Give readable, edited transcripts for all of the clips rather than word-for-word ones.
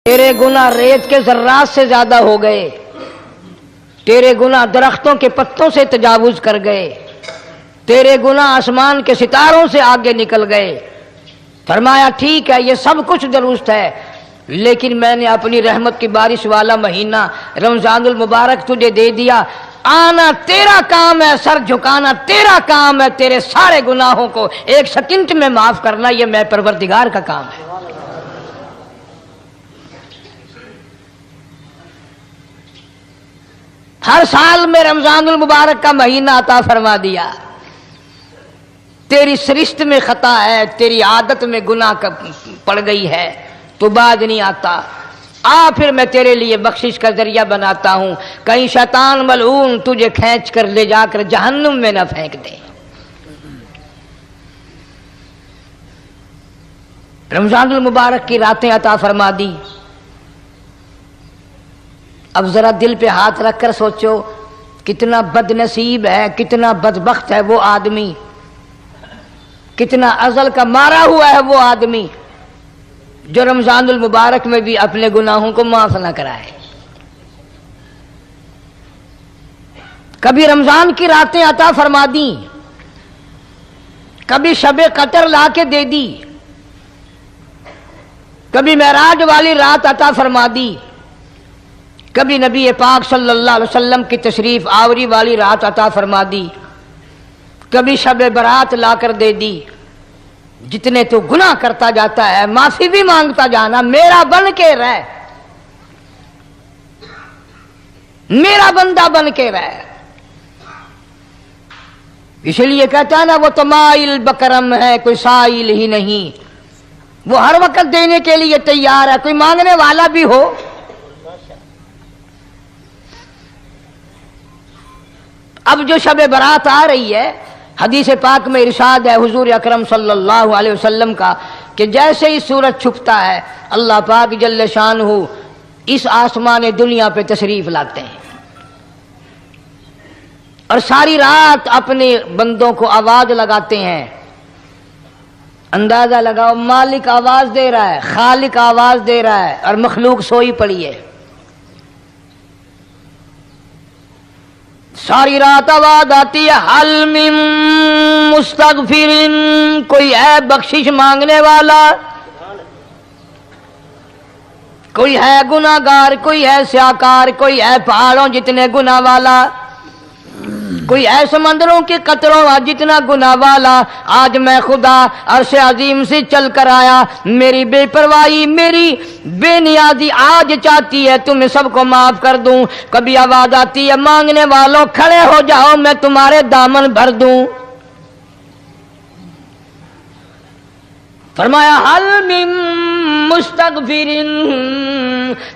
تیرے گناہ ریت کے ذرات سے زیادہ ہو گئے، تیرے گناہ درختوں کے پتوں سے تجاوز کر گئے، تیرے گناہ آسمان کے ستاروں سے آگے نکل گئے۔ فرمایا ٹھیک ہے، یہ سب کچھ درست ہے، لیکن میں نے اپنی رحمت کی بارش والا مہینہ رمضان المبارک تجھے دے دیا۔ آنا تیرا کام ہے، سر جھکانا تیرا کام ہے، تیرے سارے گناہوں کو ایک سیکنڈ میں معاف کرنا یہ میں پروردگار کا کام ہے۔ ہر سال میں رمضان المبارک کا مہینہ عطا فرما دیا۔ تیری سرشت میں خطا ہے، تیری عادت میں گناہ پڑ گئی ہے، تو باز نہیں آتا، آ پھر میں تیرے لیے بخشش کا ذریعہ بناتا ہوں، کہیں شیطان ملعون تجھے کھینچ کر لے جا کر جہنم میں نہ پھینک دے۔ رمضان المبارک کی راتیں عطا فرما دی۔ اب ذرا دل پہ ہاتھ رکھ کر سوچو، کتنا بد نصیب ہے، کتنا بدبخت ہے وہ آدمی، کتنا ازل کا مارا ہوا ہے وہ آدمی جو رمضان المبارک میں بھی اپنے گناہوں کو معاف نہ کرائے۔ کبھی رمضان کی راتیں عطا فرما دیں، کبھی شب قدر لا کے دے دی، کبھی معراج والی رات عطا فرما دی، کبھی نبی پاک صلی اللہ علیہ وسلم کی تشریف آوری والی رات عطا فرما دی، کبھی شب برات لا کر دے دی۔ جتنے تو گناہ کرتا جاتا ہے معافی بھی مانگتا جانا، میرا بن کے رہ، میرا بندہ بن کے رہ۔ اس لیے کہتا ہے نا، وہ تو مائل بکرم ہے، کوئی سائل ہی نہیں، وہ ہر وقت دینے کے لیے تیار ہے، کوئی مانگنے والا بھی ہو۔ اب جو شب برات آ رہی ہے، حدیث پاک میں ارشاد ہے حضور اکرم صلی اللہ علیہ وسلم کا کہ جیسے ہی سورج چھپتا ہے اللہ پاک جل شانہ اس آسمان دنیا پہ تشریف لاتے ہیں، اور ساری رات اپنے بندوں کو آواز لگاتے ہیں۔ اندازہ لگاؤ، مالک آواز دے رہا ہے، خالق آواز دے رہا ہے، اور مخلوق سوئی پڑی ہے۔ ساری رات آواز آتی ہے، حل من مستغفر، کوئی ہے بخشش مانگنے والا، کوئی ہے گناہ گار، کوئی ہے سیاکار، کوئی ہے پہاڑوں جتنے گناہ والا، کوئی ہے سمندروں کے قطروں جتنا گناہ والا۔ آج میں خدا عرش عظیم سے چل کر آیا، میری بے پرواہی، میری بے نیازی آج چاہتی ہے تمہیں سب کو معاف کر دوں۔ کبھی آواز آتی ہے، مانگنے والوں کھڑے ہو جاؤ، میں تمہارے دامن بھر دوں۔ فرمایا حل من مستغفر،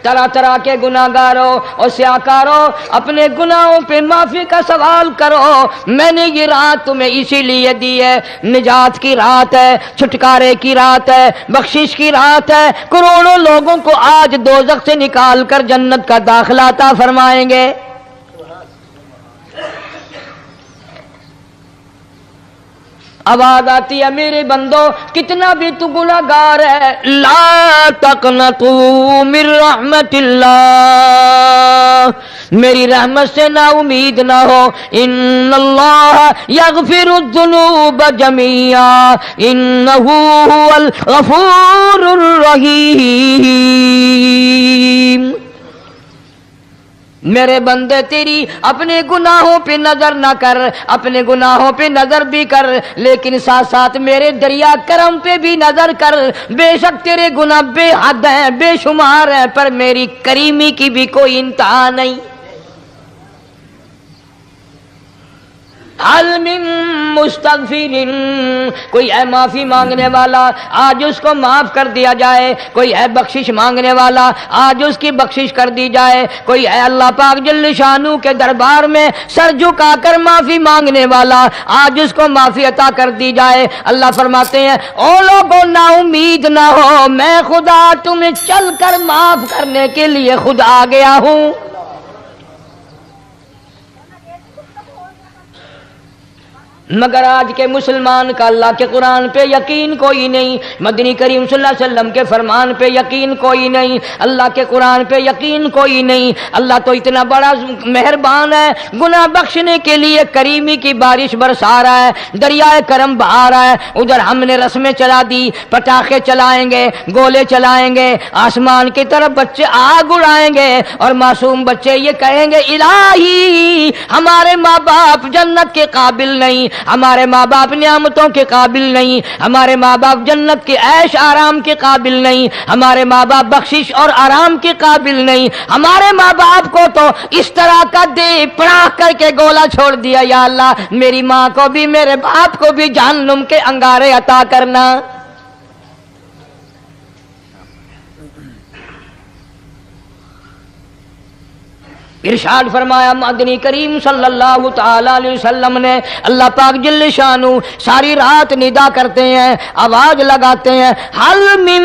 طرح طرح کے گناہ گاروں اور سیاکاروں اپنے گناہوں پہ معافی کا سوال کرو، میں نے یہ رات تمہیں اسی لیے دی ہے، نجات کی رات ہے، چھٹکارے کی رات ہے، بخشش کی رات ہے۔ کروڑوں لوگوں کو آج دوزخ سے نکال کر جنت کا داخلہ عطا فرمائیں گے۔ آواز آتی ہے، میرے بندو کتنا بھی تو گناہ گار ہے، لا تقنطوا من رحمت اللہ، میری رحمت سے نا امید نہ ہو۔ ان اللہ یغفر الذنوب جميعا انہ هو الغفور الرحیم۔ میرے بندے تیری اپنے گناہوں پہ نظر نہ کر، اپنے گناہوں پہ نظر بھی کر، لیکن ساتھ ساتھ میرے دریا کرم پہ بھی نظر کر۔ بے شک تیرے گناہ بے حد ہیں، بے شمار ہیں، پر میری کریمی کی بھی کوئی انتہا نہیں۔ حل من مستغفر، کوئی ہے معافی مانگنے والا، آج اس کو معاف کر دیا جائے۔ کوئی ہے بخشش مانگنے والا، آج اس کی بخشش کر دی جائے۔ کوئی ہے اللہ پاک جل شانہ کے دربار میں سر جھکا کر معافی مانگنے والا، آج اس کو معافی عطا کر دی جائے۔ اللہ فرماتے ہیں، او لوگوں نا امید نہ ہو، میں خدا تمہیں چل کر معاف کرنے کے لیے خود آ گیا ہوں۔ مگر آج کے مسلمان کا اللہ کے قرآن پہ یقین کوئی نہیں، مدنی کریم صلی اللہ علیہ وسلم کے فرمان پہ یقین کوئی نہیں، اللہ کے قرآن پہ یقین کوئی نہیں۔ اللہ تو اتنا بڑا مہربان ہے، گناہ بخشنے کے لیے کریمی کی بارش برسا رہا ہے، دریائے کرم بہا رہا ہے۔ ادھر ہم نے رسمیں چلا دی، پٹاخے چلائیں گے، گولے چلائیں گے، آسمان کی طرف بچے آگ اڑائیں گے، اور معصوم بچے یہ کہیں گے الہی ہمارے ماں باپ جنت کے قابل نہیں، ہمارے ماں باپ نعمتوں کے قابل نہیں، ہمارے ماں باپ جنت کے عیش آرام کے قابل نہیں، ہمارے ماں باپ بخشش اور آرام کے قابل نہیں، ہمارے ماں باپ کو تو اس طرح کا دے پڑاخ کر کے گولا چھوڑ دیا، یا اللہ میری ماں کو بھی میرے باپ کو بھی جہنم کے انگارے عطا کرنا۔ ارشاد فرمایا مدنی کریم صلی اللہ تعالی علیہ وسلم نے، اللہ پاک جل شانہ ساری رات ندا کرتے ہیں، آواز لگاتے ہیں، حل من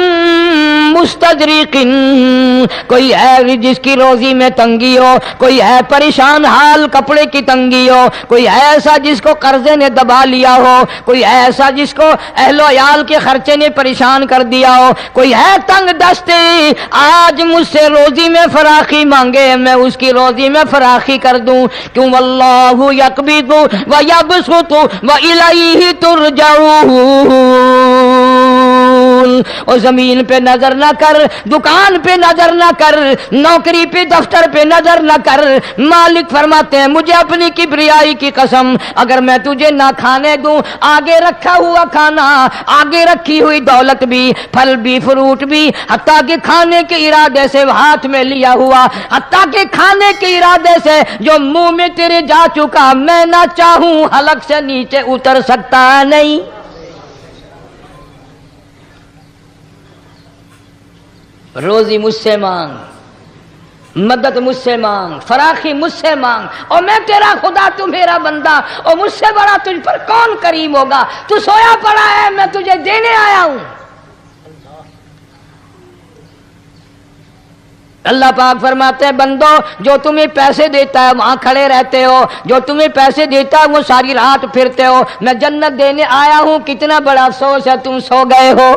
مستدرک، کوئی ہے جس کی روزی میں تنگی ہو، کوئی ہے پریشان حال کپڑے کی تنگی ہو، کوئی ہے ایسا جس کو قرضے نے دبا لیا ہو، کوئی ہے ایسا جس کو اہل و عیال کے خرچے نے پریشان کر دیا ہو، کوئی ہے تنگ دستی آج مجھ سے روزی میں فراخی مانگے، میں اس کی روزی میں فراخی کر دوں، کیوں واللہ یقبض ویبسط والیہ ترجعون۔ اور زمین پہ نظر نہ کر، دکان پہ نظر نہ کر، نوکری پہ دفتر پہ نظر نہ کر، مالک فرماتے ہیں مجھے اپنی کبریائی کی قسم اگر میں تجھے نہ کھانے دوں، آگے رکھا ہوا کھانا، آگے رکھی ہوئی دولت بھی، پھل بھی، فروٹ بھی، حتیٰ کہ کھانے کے ارادے سے ہاتھ میں لیا ہوا، حتیٰ کہ کھانے کے ارادے سے جو منہ میں تیرے جا چکا، میں نہ چاہوں حلق سے نیچے اتر سکتا نہیں۔ روزی مجھ سے مانگ، مدد مجھ سے مانگ، فراخی مجھ سے مانگ، اور میں تیرا خدا، تو میرا بندہ، اور مجھ سے بڑا تجھ پر کون کریم ہوگا؟ تو سویا پڑا ہے، میں تجھے دینے آیا ہوں۔ اللہ پاک فرماتے ہیں بندو جو تمہیں پیسے دیتا ہے وہاں کھڑے رہتے ہو، جو تمہیں پیسے دیتا ہے وہ ساری رات پھرتے ہو، میں جنت دینے آیا ہوں، کتنا بڑا افسوس ہے تم سو گئے ہو۔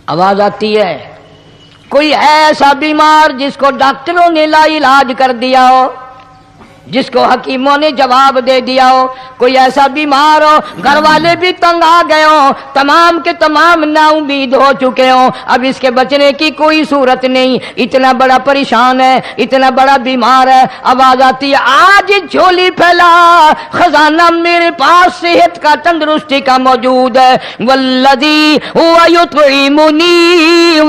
آواز آتی ہے، کوئی ہے ایسا بیمار جس کو ڈاکٹروں نے لا علاج کر دیا ہو، جس کو حکیموں نے جواب دے دیا ہو، کوئی ایسا بیمار ہو گھر والے بھی تنگ آ گئے ہوں، تمام کے تمام نا امید ہو چکے ہوں، اب اس کے بچنے کی کوئی صورت نہیں، اتنا بڑا پریشان ہے، اتنا بڑا بیمار ہے، آواز آتی ہے آج جھولی پھیلا، خزانہ میرے پاس صحت کا، تندرستی کا موجود ہے، والذی هو یطعمنی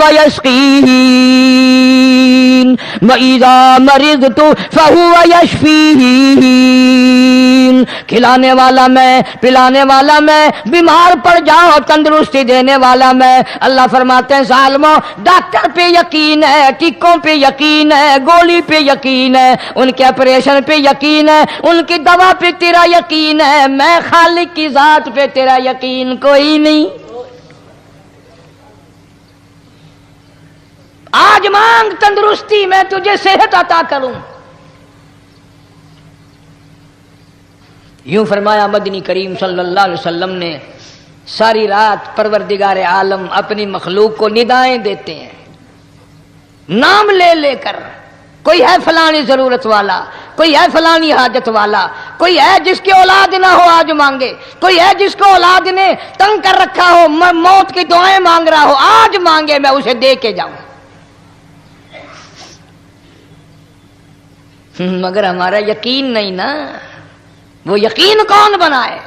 ویسقین وَإِذَا مَرِضْتُ فَهُوَ يَشْفِينِ، کھلانے والا میں، پلانے والا میں، بیمار پڑ جاؤ تندرستی دینے والا میں۔ اللہ فرماتے ہیں ظالموں ڈاکٹر پہ یقین ہے، ٹیکوں پہ یقین ہے، گولی پہ یقین ہے، ان کے آپریشن پہ یقین ہے، ان کی دوا پہ تیرا یقین ہے، میں خالق کی ذات پہ تیرا یقین کوئی نہیں۔ آج مانگ تندرستی، میں تجھے صحت عطا کروں۔ یوں فرمایا مدنی کریم صلی اللہ علیہ وسلم نے، ساری رات پروردگار عالم اپنی مخلوق کو ندائیں دیتے ہیں، نام لے لے کر، کوئی ہے فلانی ضرورت والا، کوئی ہے فلانی حاجت والا، کوئی ہے جس کی اولاد نہ ہو آج مانگے، کوئی ہے جس کو اولاد نے تنگ کر رکھا ہو، موت کی دعائیں مانگ رہا ہو، آج مانگے میں اسے دے کے جاؤں۔ مگر ہمارا یقین نہیں نا، وہ یقین کون بنائے؟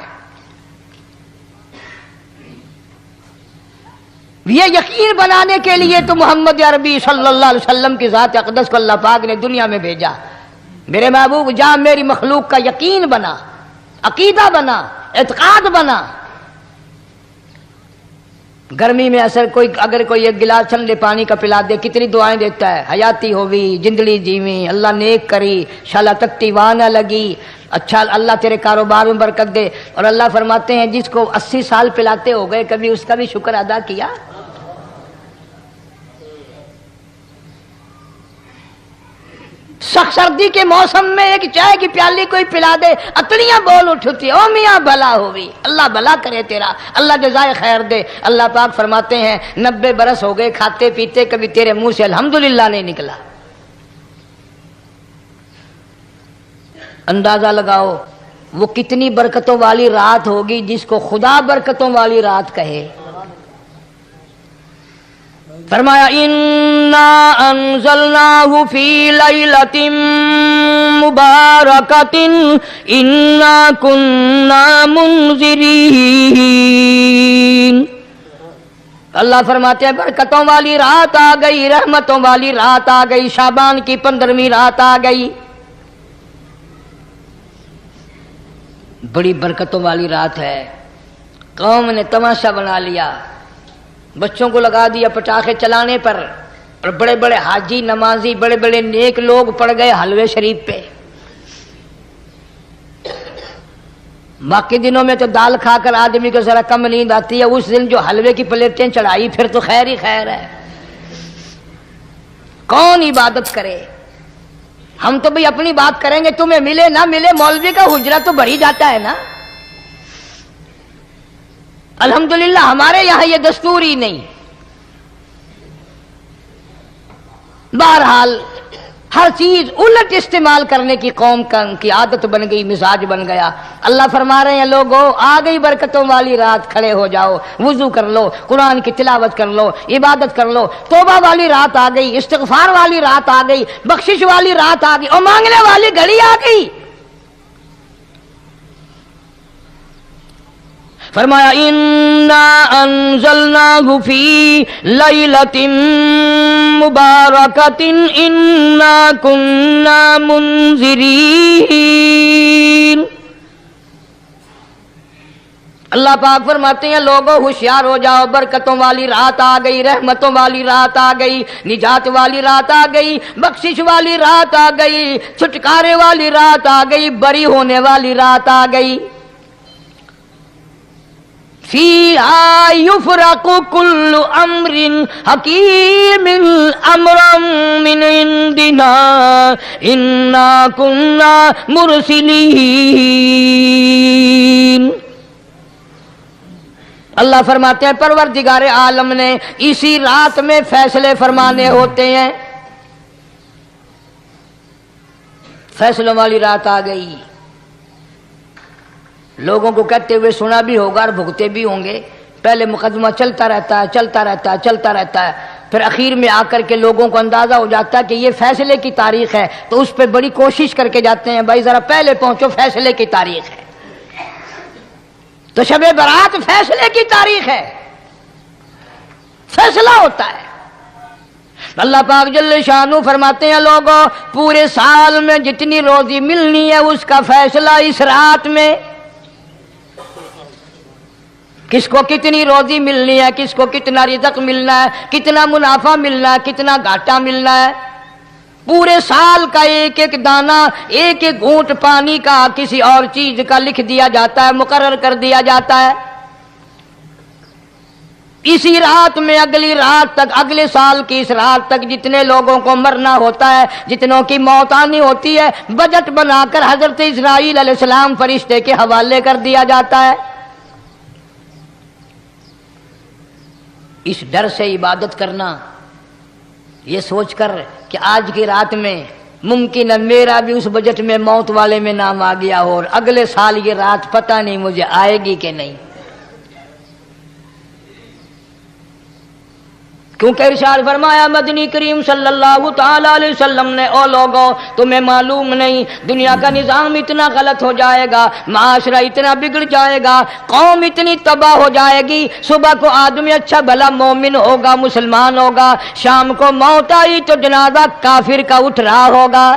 یہ یقین بنانے کے لیے تو محمد عربی صلی اللہ علیہ وسلم کی ذات اقدس کو اللہ پاک نے دنیا میں بھیجا۔ میرے محبوب جا میری مخلوق کا یقین بنا، عقیدہ بنا، اعتقاد بنا۔ گرمی میں اگر کوئی ایک گلاس ٹھنڈے پانی کا پلا دے کتنی دعائیں دیتا ہے، حیاتی ہوئی، جندڑی جیویں، اللہ نیک کری، شالا تکتی واہ نہ لگی، اچھا اللہ تیرے کاروبار میں برکت دے۔ اور اللہ فرماتے ہیں جس کو 80 سال پلاتے ہو گئے کبھی اس کا بھی شکر ادا کیا؟ سخت سردی کے موسم میں ایک چائے کی پیالی کوئی پلا دے اتڑیاں بول اٹھتی، او میاں بھلا ہوئی، اللہ بھلا کرے تیرا، اللہ جزائے خیر دے۔ اللہ پاک فرماتے ہیں 90 برس ہو گئے کھاتے پیتے کبھی تیرے منہ سے الحمدللہ نہیں نکلا۔ اندازہ لگاؤ وہ کتنی برکتوں والی رات ہوگی جس کو خدا برکتوں والی رات کہے۔ فرمایا انا انزلناہ فی لیلۃ مبارکۃ انا کنا منذرین۔ اللہ فرماتے ہیں برکتوں والی رات آ گئی، رحمتوں والی رات آ گئی، شعبان کی 15ویں رات آ گئی، بڑی برکتوں والی رات ہے۔ قوم نے تماشا بنا لیا، بچوں کو لگا دیا پٹاخے چلانے پر، اور بڑے بڑے حاجی نمازی بڑے بڑے نیک لوگ پڑ گئے حلوے شریف پہ۔ باقی دنوں میں تو دال کھا کر آدمی کو ذرا کم نیند آتی ہے، اس دن جو حلوے کی پلیٹیں چڑھائی پھر تو خیر ہی خیر ہے۔ کون عبادت کرے؟ ہم تو بھئی اپنی بات کریں گے، تمہیں ملے نہ ملے مولوی کا حجرہ تو بھر ہی جاتا ہے نا۔ الحمدللہ ہمارے یہاں یہ دستور ہی نہیں۔ بہرحال ہر چیز الٹ استعمال کرنے کی قوم کی عادت بن گئی، مزاج بن گیا۔ اللہ فرما رہے ہیں لوگو آ گئی برکتوں والی رات، کھڑے ہو جاؤ، وضو کر لو، قرآن کی تلاوت کر لو، عبادت کر لو، توبہ والی رات آ گئی، استغفار والی رات آ گئی، بخشش والی رات آ گئی، اور مانگنے والی گھڑی آ گئی۔ فرمایا انا انزلناہ فی لیلۃ مبارکۃ انا کنا منذرین۔ اللہ پاک فرماتے ہیں لوگوں ہوشیار ہو جاؤ، برکتوں والی رات آ گئی، رحمتوں والی رات آ گئی، نجات والی رات آ گئی، بخشش والی رات آ گئی، چھٹکارے والی رات آ گئی، بری ہونے والی رات آ گئی۔ فیہا یفرق کل امر حکیم امرا من عندنا انا کنا مرسلین۔ اللہ فرماتے ہیں پروردگار عالم نے اسی رات میں فیصلے فرمانے ہوتے ہیں۔ فیصلوں والی رات آ گئی، لوگوں کو کہتے ہوئے سنا بھی ہوگا اور بھگتے بھی ہوں گے۔ پہلے مقدمہ چلتا رہتا ہے چلتا رہتا ہے چلتا رہتا ہے، پھر اخیر میں آ کر کے لوگوں کو اندازہ ہو جاتا ہے کہ یہ فیصلے کی تاریخ ہے، تو اس پہ بڑی کوشش کر کے جاتے ہیں بھائی ذرا پہلے پہنچو، فیصلے کی تاریخ ہے۔ تو شب برات فیصلے کی تاریخ ہے، فیصلہ ہوتا ہے۔ اللہ پاک جل شانہ فرماتے ہیں لوگوں پورے سال میں جتنی روزی ملنی ہے اس کا فیصلہ اس رات میں، کس کو کتنی روزی ملنی ہے، کس کو کتنا رزق ملنا ہے، کتنا منافع ملنا ہے، کتنا گھاٹا ملنا ہے۔ پورے سال کا ایک ایک دانہ، ایک ایک گھونٹ پانی کا، کسی اور چیز کا لکھ دیا جاتا ہے، مقرر کر دیا جاتا ہے۔ اسی رات میں اگلی رات تک، اگلے سال کی اس رات تک جتنے لوگوں کو مرنا ہوتا ہے، جتنوں کی موت آنی ہوتی ہے، بجٹ بنا کر حضرت اسرائیل علیہ السلام فرشتے کے حوالے کر دیا جاتا ہے۔ اس ڈر سے عبادت کرنا، یہ سوچ کر کہ آج کی رات میں ممکن ہے میرا بھی اس بجٹ میں موت والے میں نام آ گیا ہو، اور اگلے سال یہ رات پتہ نہیں مجھے آئے گی کہ نہیں۔ کیونکہ ارشاد فرمایا مدنی کریم صلی اللہ تعالی علیہ وسلم نے او لوگوں تمہیں معلوم نہیں دنیا کا نظام اتنا غلط ہو جائے گا، معاشرہ اتنا بگڑ جائے گا، قوم اتنی تباہ ہو جائے گی، صبح کو آدمی اچھا بھلا مومن ہوگا، مسلمان ہوگا، شام کو موت آئی تو جنازہ کافر کا اٹھ رہا ہوگا۔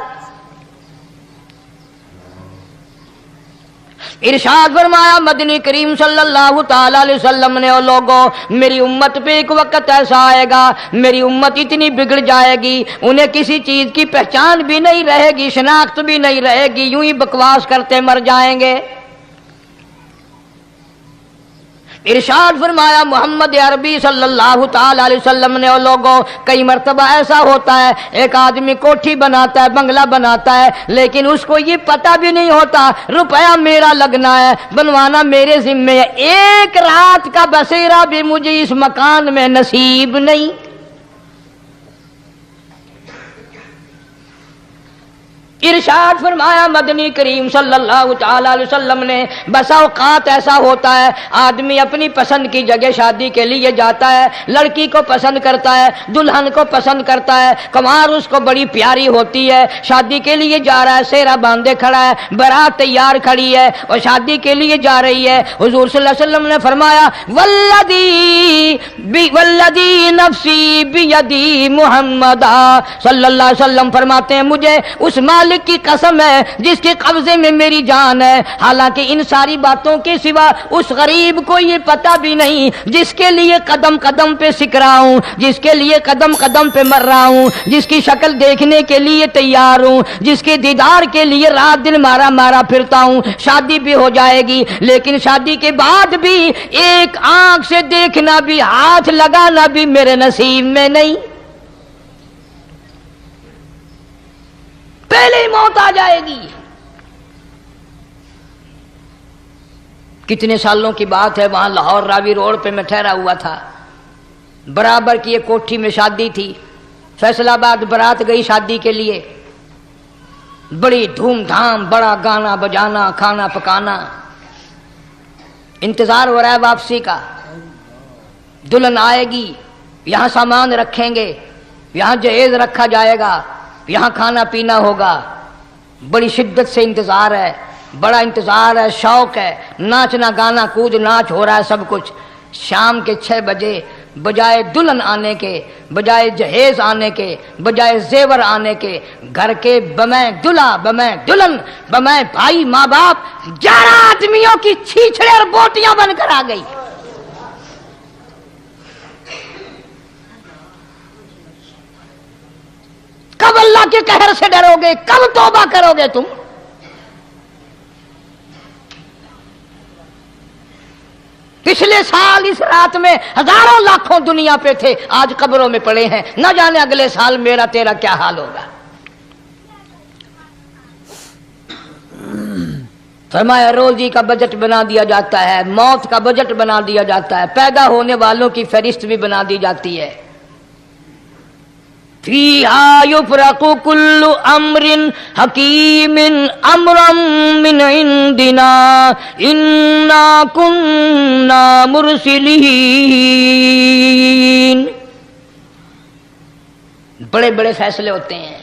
ارشاد فرمایا مدنی کریم صلی اللہ تعالی علیہ وسلم نے او لوگوں میری امت پہ ایک وقت ایسا آئے گا، میری امت اتنی بگڑ جائے گی، انہیں کسی چیز کی پہچان بھی نہیں رہے گی، شناخت بھی نہیں رہے گی، یوں ہی بکواس کرتے مر جائیں گے۔ ارشاد فرمایا محمد عربی صلی اللہ تعالی علیہ وسلم نے، اور لوگوں کئی مرتبہ ایسا ہوتا ہے ایک آدمی کوٹھی بناتا ہے، بنگلہ بناتا ہے، لیکن اس کو یہ پتہ بھی نہیں ہوتا روپیہ میرا لگنا ہے، بنوانا میرے ذمے ہے، ایک رات کا بسیرا بھی مجھے اس مکان میں نصیب نہیں۔ ارشاد فرمایا مدنی کریم صلی اللہ تعالی علیہ وسلم نے، بسا اوقات ایسا ہوتا ہے آدمی اپنی پسند کی جگہ شادی کے لیے جاتا ہے، لڑکی کو پسند کرتا ہے، دلہن کو پسند کرتا ہے، کمار اس کو بڑی پیاری ہوتی ہے، شادی کے لیے جا رہا ہے، سیرا باندھے کھڑا ہے، بارات تیار کھڑی ہے اور شادی کے لیے جا رہی ہے۔ حضور صلی اللہ علیہ وسلم نے فرمایا والذی نفسی بیدی، محمد صلی اللہ علیہ وسلم فرماتے ہیں مجھے اس مالک کی قسم ہے جس کے قبضے میں میری جان ہے، حالانکہ ان ساری باتوں کے سوا اس غریب کو یہ پتہ بھی نہیں جس کے لیے قدم قدم پہ سکھ رہا ہوں، جس کے لیے قدم قدم پہ مر رہا ہوں، جس کی شکل دیکھنے کے لیے تیار ہوں، جس کے دیدار کے لیے رات دن مارا مارا پھرتا ہوں۔ شادی بھی ہو جائے گی لیکن شادی کے بعد بھی ایک آنکھ سے دیکھنا بھی، ہاتھ لگانا بھی میرے نصیب میں نہیں، پہلے ہی موت آ جائے گی۔ کتنے سالوں کی بات ہے، وہاں لاہور راوی روڈ پہ میں ٹھہرا ہوا تھا، برابر کی ایک کوٹھی میں شادی تھی، فیصل آباد برات گئی شادی کے لیے، بڑی دھوم دھام، بڑا گانا بجانا، کھانا پکانا، انتظار ہو رہا ہے واپسی کا، دلہن آئے گی، یہاں سامان رکھیں گے، یہاں جہیز رکھا جائے گا، یہاں کھانا پینا ہوگا، بڑی شدت سے انتظار ہے، بڑا انتظار ہے، شوق ہے، ناچنا گانا کود ناچ ہو رہا ہے سب کچھ۔ شام کے 6 بجے بجائے دلہن آنے کے، بجائے جہیز آنے کے، بجائے زیور آنے کے، گھر کے بمیں دلہا، بمیں دلہن، بمیں بھائی ماں باپ 11 آدمیوں کی چھیچڑے اور بوٹیاں بن کر آ گئی۔ کب اللہ کے قہر سے ڈرو گے؟ کب توبہ کرو گے تم؟ پچھلے سال اس رات میں ہزاروں لاکھوں دنیا پہ تھے، آج قبروں میں پڑے ہیں، نہ جانے اگلے سال میرا تیرا کیا حال ہوگا۔ فرمایا روزی کا بجٹ بنا دیا جاتا ہے، موت کا بجٹ بنا دیا جاتا ہے، پیدا ہونے والوں کی فہرست بھی بنا دی جاتی ہے۔ فیہا یفرق کل امر حکیم امرا من عندنا انا کننا مرسلین۔ بڑے بڑے فیصلے ہوتے ہیں،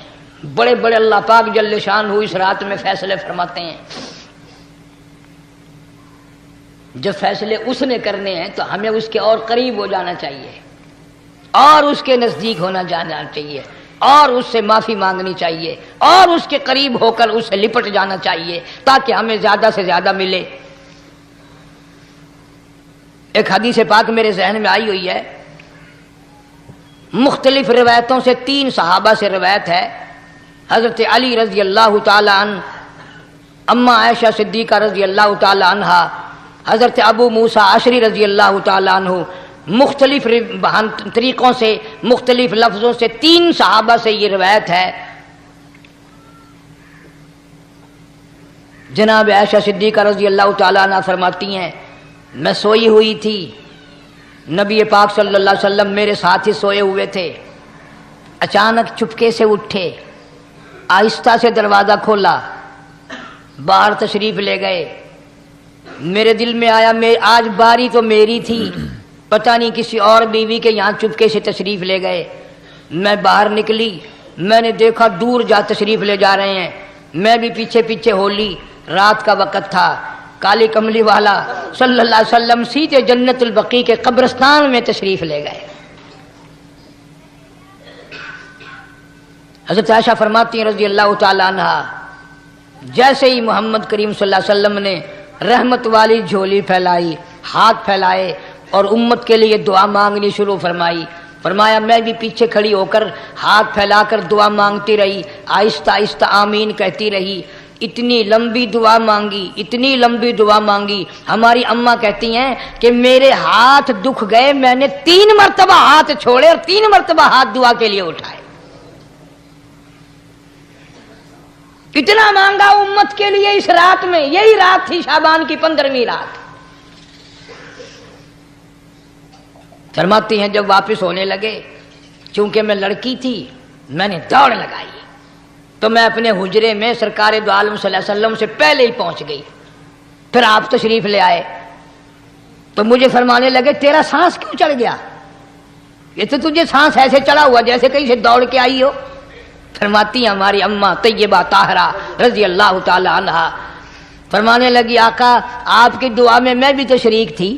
بڑے بڑے اللہ پاک جل شانہ اس رات میں فیصلے فرماتے ہیں۔ جب فیصلے اس نے کرنے ہیں تو ہمیں اس کے اور قریب ہو جانا چاہیے، اور اس کے نزدیک ہونا جانا چاہیے، اور اس سے معافی مانگنی چاہیے، اور اس کے قریب ہو کر اس سے لپٹ جانا چاہیے تاکہ ہمیں زیادہ سے زیادہ ملے۔ ایک حدیث پاک میرے ذہن میں آئی ہوئی ہے، مختلف روایتوں سے 3 صحابہ سے روایت ہے، حضرت علی رضی اللہ تعالی عنہ، اما عائشہ صدیقہ رضی اللہ تعالی عنہا، حضرت ابو موسیٰ اشعری رضی اللہ تعالی عنہ، مختلف طریقوں سے، مختلف لفظوں سے 3 صحابہ سے یہ روایت ہے۔ جناب عائشہ صدیقہ رضی اللہ تعالیٰ عنہ فرماتی ہیں میں سوئی ہوئی تھی، نبی پاک صلی اللہ علیہ وسلم میرے ساتھ ہی سوئے ہوئے تھے، اچانک چپکے سے اٹھے، آہستہ سے دروازہ کھولا، باہر تشریف لے گئے۔ میرے دل میں آیا میں آج باری تو میری تھی، پتہ نہیں کسی اور بیوی کے یہاں چپکے سے تشریف لے گئے۔ میں باہر نکلی، میں نے دیکھا دور جا تشریف لے جا رہے ہیں، میں بھی پیچھے پیچھے ہو لی۔ رات کا وقت تھا، کالی کملی والا صلی اللہ علیہ وسلم سیدھے جنت البقیع کے قبرستان میں تشریف لے گئے۔ حضرت عائشہ فرماتی ہیں رضی اللہ تعالی عنہ، جیسے ہی محمد کریم صلی اللہ علیہ وسلم نے رحمت والی جھولی پھیلائی، ہاتھ پھیلائے اور امت کے لیے دعا مانگنی شروع فرمائی، فرمایا میں بھی پیچھے کھڑی ہو کر ہاتھ پھیلا کر دعا مانگتی رہی، آہستہ آہستہ آمین کہتی رہی۔ اتنی لمبی دعا مانگی، اتنی لمبی دعا مانگی. ہماری اماں کہتی ہیں کہ میرے ہاتھ دکھ گئے، میں نے 3 مرتبہ ہاتھ چھوڑے اور 3 مرتبہ ہاتھ دعا کے لیے اٹھائے. اتنا مانگا امت کے لیے اس رات میں. یہی رات تھی شعبان کی 15ویں رات. فرماتی ہیں جب واپس ہونے لگے، چونکہ میں لڑکی تھی، میں نے دوڑ لگائی تو میں اپنے حجرے میں سرکار دو عالم صلی اللہ علیہ وسلم سے پہلے ہی پہنچ گئی. پھر آپ تشریف لے آئے تو مجھے فرمانے لگے تیرا سانس کیوں چڑھ گیا؟ یہ تو تجھے سانس ایسے چڑھا ہوا جیسے کہیں سے دوڑ کے آئی ہو. فرماتی ہیں ہماری اماں طیبہ طاہرہ رضی اللہ تعالی عنہا، فرمانے لگی آقا آپ کی دعا میں بھی تو شریک تھی.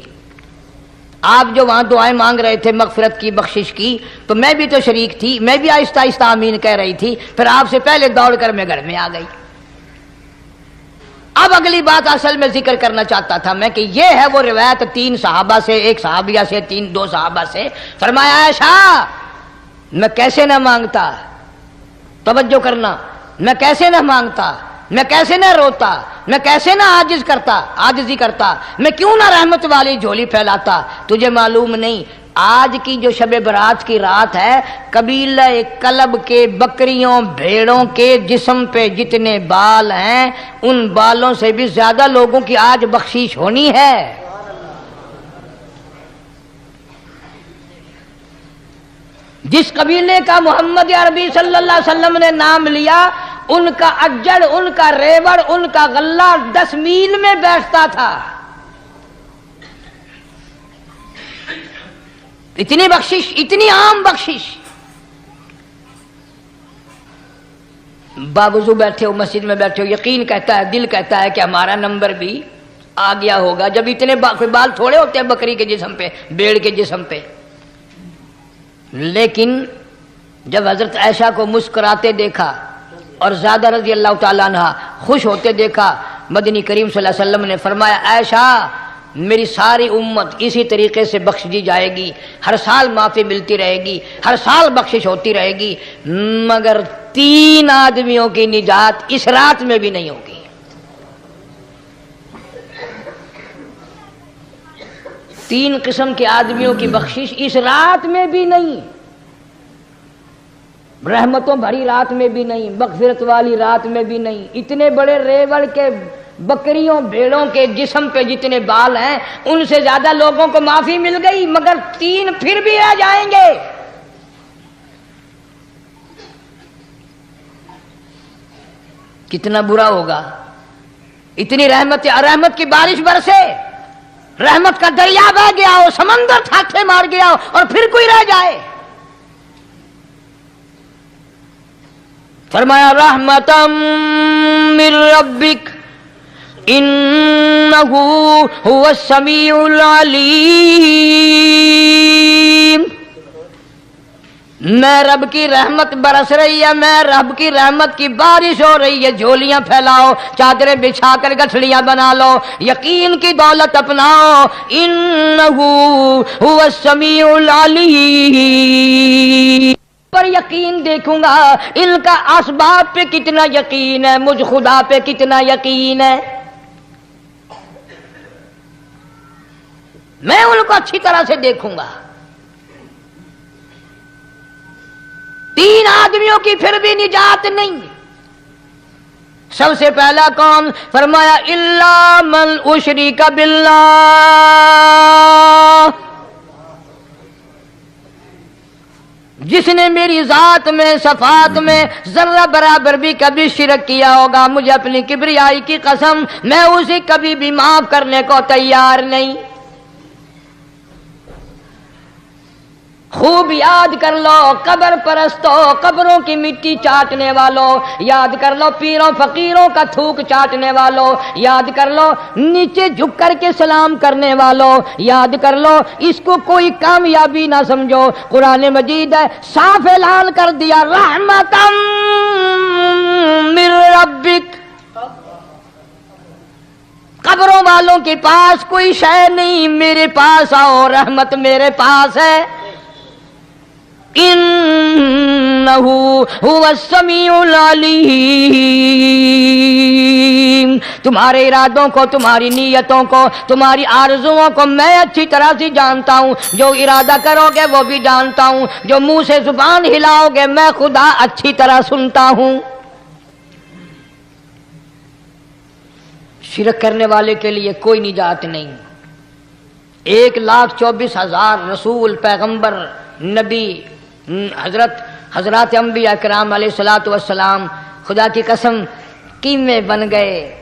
آپ جو وہاں دعائیں مانگ رہے تھے مغفرت کی، بخشش کی، تو میں بھی تو شریک تھی، میں بھی آہستہ آہستہ آمین کہہ رہی تھی. پھر آپ سے پہلے دوڑ کر میں گھر میں آ گئی. اب اگلی بات اصل میں ذکر کرنا چاہتا تھا میں کہ یہ ہے وہ روایت 3 صحابہ سے، 1 صحابیہ سے، 2 صحابہ سے. فرمایا عائشہ میں کیسے نہ مانگتا، توجہ کرنا، میں کیسے نہ مانگتا، میں کیسے نہ روتا، میں کیسے نہ عاجزی کرتا، میں کیوں نہ رحمت والی جھولی پھیلاتا. تجھے معلوم نہیں آج کی جو شب برات کی رات ہے، قبیلہ کلب کے بکریوں بھیڑوں کے جسم پہ جتنے بال ہیں ان بالوں سے بھی زیادہ لوگوں کی آج بخشش ہونی ہے. جس قبیلے کا محمد عربی صلی اللہ علیہ وسلم نے نام لیا، ان کا اجڑ، ان کا ریوڑ، ان کا غلہ 10 میل میں بیٹھتا تھا. اتنی بخشش، اتنی عام بخشش. باوضو بیٹھے ہو، مسجد میں بیٹھے ہو، یقین کہتا ہے، دل کہتا ہے کہ ہمارا نمبر بھی آ گیا ہوگا. جب اتنے بال تھوڑے ہوتے ہیں بکری کے جسم پہ، بھیڑ کے جسم پہ. لیکن جب حضرت عائشہ کو مسکراتے دیکھا اور زیادہ رضی اللہ تعالیٰ عنہ خوش ہوتے دیکھا، مدنی کریم صلی اللہ علیہ وسلم نے فرمایا عائشہ میری ساری امت اسی طریقے سے بخش دی جائے گی، ہر سال معافی ملتی رہے گی، ہر سال بخشش ہوتی رہے گی، مگر 3 آدمیوں کی نجات اس رات میں بھی نہیں ہوگی. 3 قسم کے آدمیوں کی بخشش اس رات میں بھی نہیں، رحمتوں بھری رات میں بھی نہیں، مغفرت والی رات میں بھی نہیں. اتنے بڑے ریوڑ کے بکریوں بھیڑوں کے جسم پہ جتنے بال ہیں ان سے زیادہ لوگوں کو معافی مل گئی، مگر 3 پھر بھی رہ جائیں گے. کتنا برا ہوگا. اتنی رحمت کی بارش برسے، رحمت کا دریا بہ گیا ہو، سمندر ٹھاٹھے مار گیا ہو اور پھر کوئی رہ جائے. فرمایا رحمتم من ربک انہ هو السمیع العلیم. میں رب کی رحمت برس رہی ہے، میں رب کی رحمت کی بارش ہو رہی ہے. جھولیاں پھیلاؤ، چادریں بچھا کر گٹھڑیاں بنا لو، یقین کی دولت اپناؤ. انہ هو السمیع العلیم. پر یقین دیکھوں گا ان کا اسباب پہ کتنا یقین ہے، مجھ خدا پہ کتنا یقین ہے. میں ان کو اچھی طرح سے دیکھوں گا. 3 آدمیوں کی پھر بھی نجات نہیں. سب سے پہلا کون؟ فرمایا الا من اشرک باللہ، جس نے میری ذات میں صفات میں ذرہ برابر بھی کبھی شرک کیا ہوگا، مجھے اپنی کبریائی کی قسم میں اسے کبھی بھی معاف کرنے کو تیار نہیں. خوب یاد کر لو قبر پرستو، قبروں کی مٹی چاٹنے والوں، یاد کر لو پیروں فقیروں کا تھوک چاٹنے والوں، یاد کر لو نیچے جھک کر کے سلام کرنے والوں، یاد کر لو اس کو کوئی کامیابی نہ سمجھو. قرآن مجید ہے صاف اعلان کر دیا رحمتم من ربک. قبروں والوں کے پاس کوئی شے نہیں، میرے پاس آؤ، رحمت میرے پاس ہے. انہ انہو هو السمیع العلیم. تمہارے ارادوں کو، تمہاری نیتوں کو، تمہاری آرزوؤں کو میں اچھی طرح سے جانتا ہوں. جو ارادہ کرو گے وہ بھی جانتا ہوں، جو منہ سے زبان ہلاؤ گے میں خدا اچھی طرح سنتا ہوں. شرک کرنے والے کے لیے کوئی نجات نہیں. 1,24,000 رسول، پیغمبر، نبی، حضرات انبیاء کرام علیہ الصلوۃ والسلام خدا کی قسم کیمے بن گئے.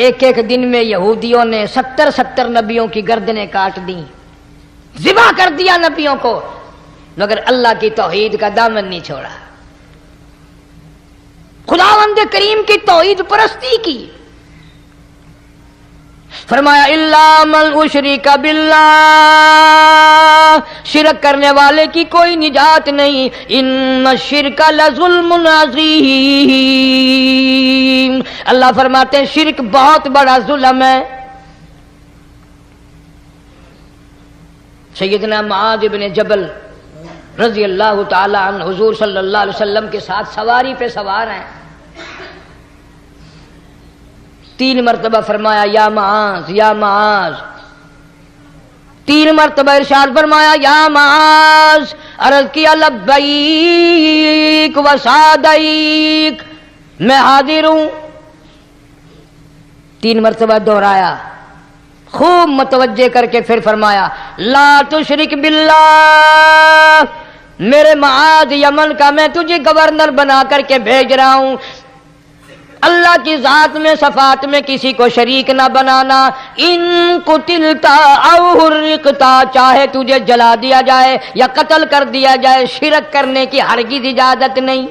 ایک ایک دن میں یہودیوں نے 70 نبیوں کی گردنیں کاٹ دیں، ذبح کر دیا نبیوں کو، مگر اللہ کی توحید کا دامن نہیں چھوڑا. خداوند کریم کی توحید پرستی کی. فرمایا الا من اشرک باللہ، شرک کرنے والے کی کوئی نجات نہیں. ان الشرک لظلم عظیم، اللہ فرماتے ہیں شرک بہت بڑا ظلم ہے. سیدنا معاذ بن جبل رضی اللہ تعالی عنہ حضور صلی اللہ علیہ وسلم کے ساتھ سواری پہ سوار ہیں. 3 مرتبہ فرمایا یا معاذ یا معاذ، 3 مرتبہ ارشاد فرمایا یا معاذ. عرض کیا لبیک و سعدیک، میں حاضر ہوں. 3 مرتبہ دہرایا، خوب متوجہ کر کے پھر فرمایا لا تشرک باللہ، میرے معاذ یمن کا میں تجھے گورنر بنا کر کے بھیج رہا ہوں، اللہ کی ذات میں صفات میں کسی کو شریک نہ بنانا. ان قتلتا او حرقتا، چاہے تجھے جلا دیا جائے یا قتل کر دیا جائے، شرک کرنے کی ہرگز اجازت نہیں.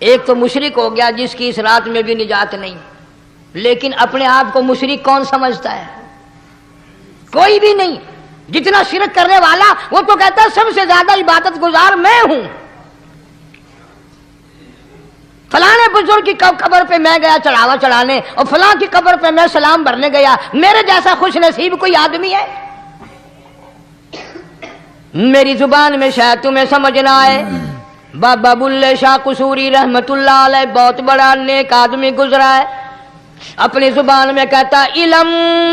ایک تو مشرک ہو گیا جس کی اس رات میں بھی نجات نہیں، لیکن اپنے آپ کو مشرک کون سمجھتا ہے؟ کوئی بھی نہیں. جتنا شرک کرنے والا وہ تو کہتا ہے سب سے زیادہ عبادت گزار میں ہوں. فلاں بزرگ کی قبر پہ میں گیا چڑھاوا چڑھانے، اور فلاں کی قبر پہ میں سلام بھرنے گیا، میرے جیسا خوش نصیب کوئی آدمی ہے؟ میری زبان میں شاید تمہیں سمجھ نہ آئے، بابا بلے شاہ قصوری رحمت اللہ علیہ بہت بڑا نیک آدمی گزرا ہے. اپنی زبان میں کہتا علم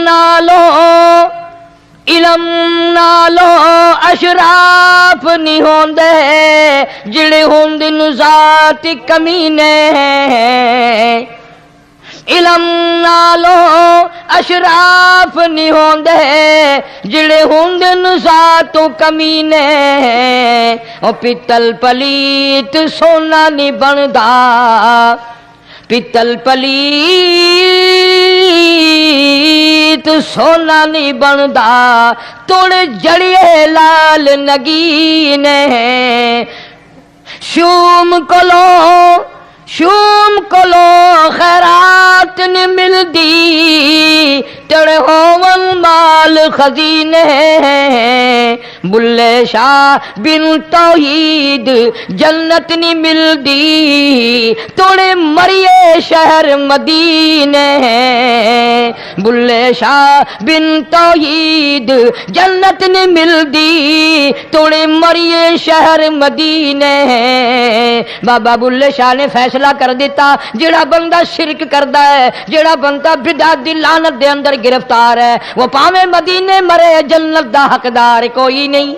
نالو اشراف نہیں ہوندے جڑے ہوندن ذات کمینے. علم نالو اشراف نہیں ہوندے جڑے ہوندن ذات کمینے. او پتل پلیت سونا نہیں بندا، پتل پلیت سونا نہیں بندا، توڑ جڑیے لال نگینے. شوم کلو خیرات نہیں ملدی، تڑے ہون مال خزینے. بلے شاہ بن توحید جنت نہیں ملدی، توڑے مریے شہر مدینے. بلے شاہ بن توحید جنت نہیں ملدی، توڑے مریے شہر مدینے. بابا بلے شاہ نے فیصلہ کر دیتا جڑا بندہ شرک کردا ہے، جڑا بندہ بدعت دی لعنت دے اندر گرفتار ہے، وہ پاویں مدینے مرے جنت دا حقدار کوئی نہیں.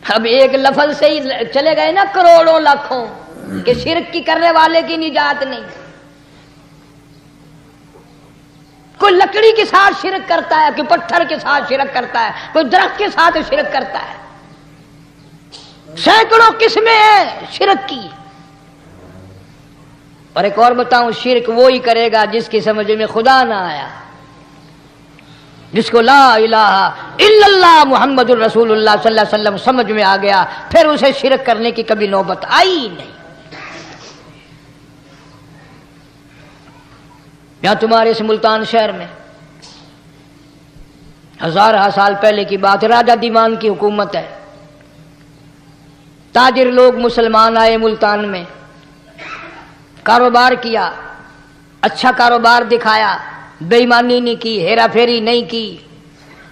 اب ایک لفظ سے ہی چلے گئے نا کروڑوں لاکھوں کہ شرک کی کرنے والے کی نجات نہیں. کوئی لکڑی کے ساتھ شرک کرتا ہے، کوئی پتھر کے ساتھ شرک کرتا ہے، کوئی درخت کے ساتھ شرک کرتا ہے. سینکڑوں قسمیں ہیں شرک کی. اور ایک اور بتاؤں، شرک وہی کرے گا جس کی سمجھ میں خدا نہ آیا، جس کو لا الہ الا اللہ محمد الرسول اللہ صلی اللہ علیہ وسلم سمجھ میں آ گیا، پھر اسے شرک کرنے کی کبھی نوبت آئی نہیں. یہاں تمہارے اس ملتان شہر میں 1000 سال پہلے کی بات، راجہ دیوان کی حکومت ہے. تاجر لوگ مسلمان آئے ملتان میں، کاروبار کیا، اچھا کاروبار دکھایا، بے ایمانی نہیں کی، ہیرا پھیری نہیں کی،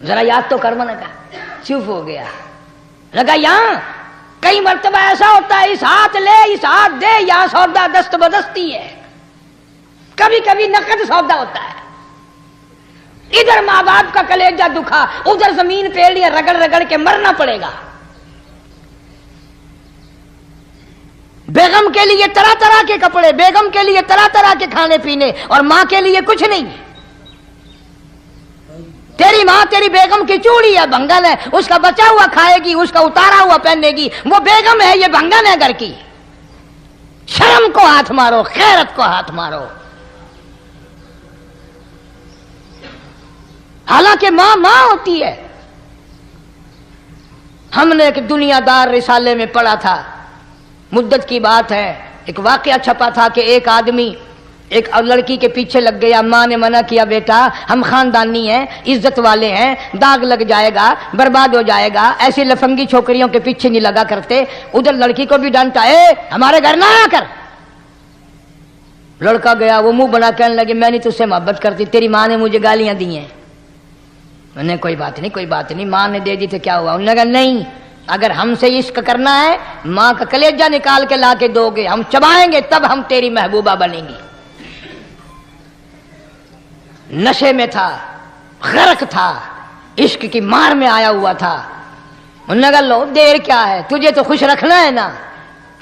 ذرا یاد تو کر منا کا، چپ ہو گیا. لگا یہاں کئی مرتبہ ایسا ہوتا ہے اس ہاتھ لے اس ہاتھ دے، یہاں سودا دست بدستی ہے، کبھی کبھی نقد سودا ہوتا ہے. ادھر ماں باپ کا کلیجہ دکھا، ادھر زمین پہ لیا رگڑ رگڑ کے مرنا پڑے گا. بیگم کے لیے طرح طرح کے کپڑے، بیگم کے لیے طرح طرح کے کھانے پینے، اور ماں کے لیے کچھ نہیں. تیری ماں تیری بیگم کی چوڑی ہے، بھنگن ہے، اس کا بچا ہوا کھائے گی، اس کا اتارا ہوا پہنے گی. وہ بیگم ہے، یہ بھنگن ہے گھر کی. شرم کو ہاتھ مارو، غیرت کو ہاتھ مارو. حالانکہ ماں ماں ہوتی ہے. ہم نے ایک دنیا دار رسالے میں پڑھا تھا، مدت کی بات ہے، ایک واقعہ چھپا تھا کہ ایک آدمی ایک لڑکی کے پیچھے لگ گیا. ماں نے منع کیا، بیٹا ہم خاندانی ہیں، عزت والے ہیں، داغ لگ جائے گا، برباد ہو جائے گا، ایسی لفنگی چھوکریوں کے پیچھے نہیں لگا کرتے. ادھر لڑکی کو بھی ڈانٹا، ہمارے گھر نہ آیا کر. لڑکا گیا، وہ منہ بنا کہنے لگے میں نہیں تجھ سے محبت کرتی، تیری ماں نے مجھے گالیاں دی ہیں. میں نے کوئی بات نہیں کوئی بات نہیں، ماں نے دے دی تو کیا ہوا. انہوں نے کہا نہیں، اگر ہم سے عشق کرنا ہے ماں کا کلیجہ نکال کے لا کے دو گے، ہم چبائیں گے تب ہم تیری محبوبہ بنیں گی. نشے میں تھا، غرق تھا، عشق کی مار میں آیا ہوا تھا. انہوں نے کہا لو دیر کیا ہے، تجھے تو خوش رکھنا ہے نا.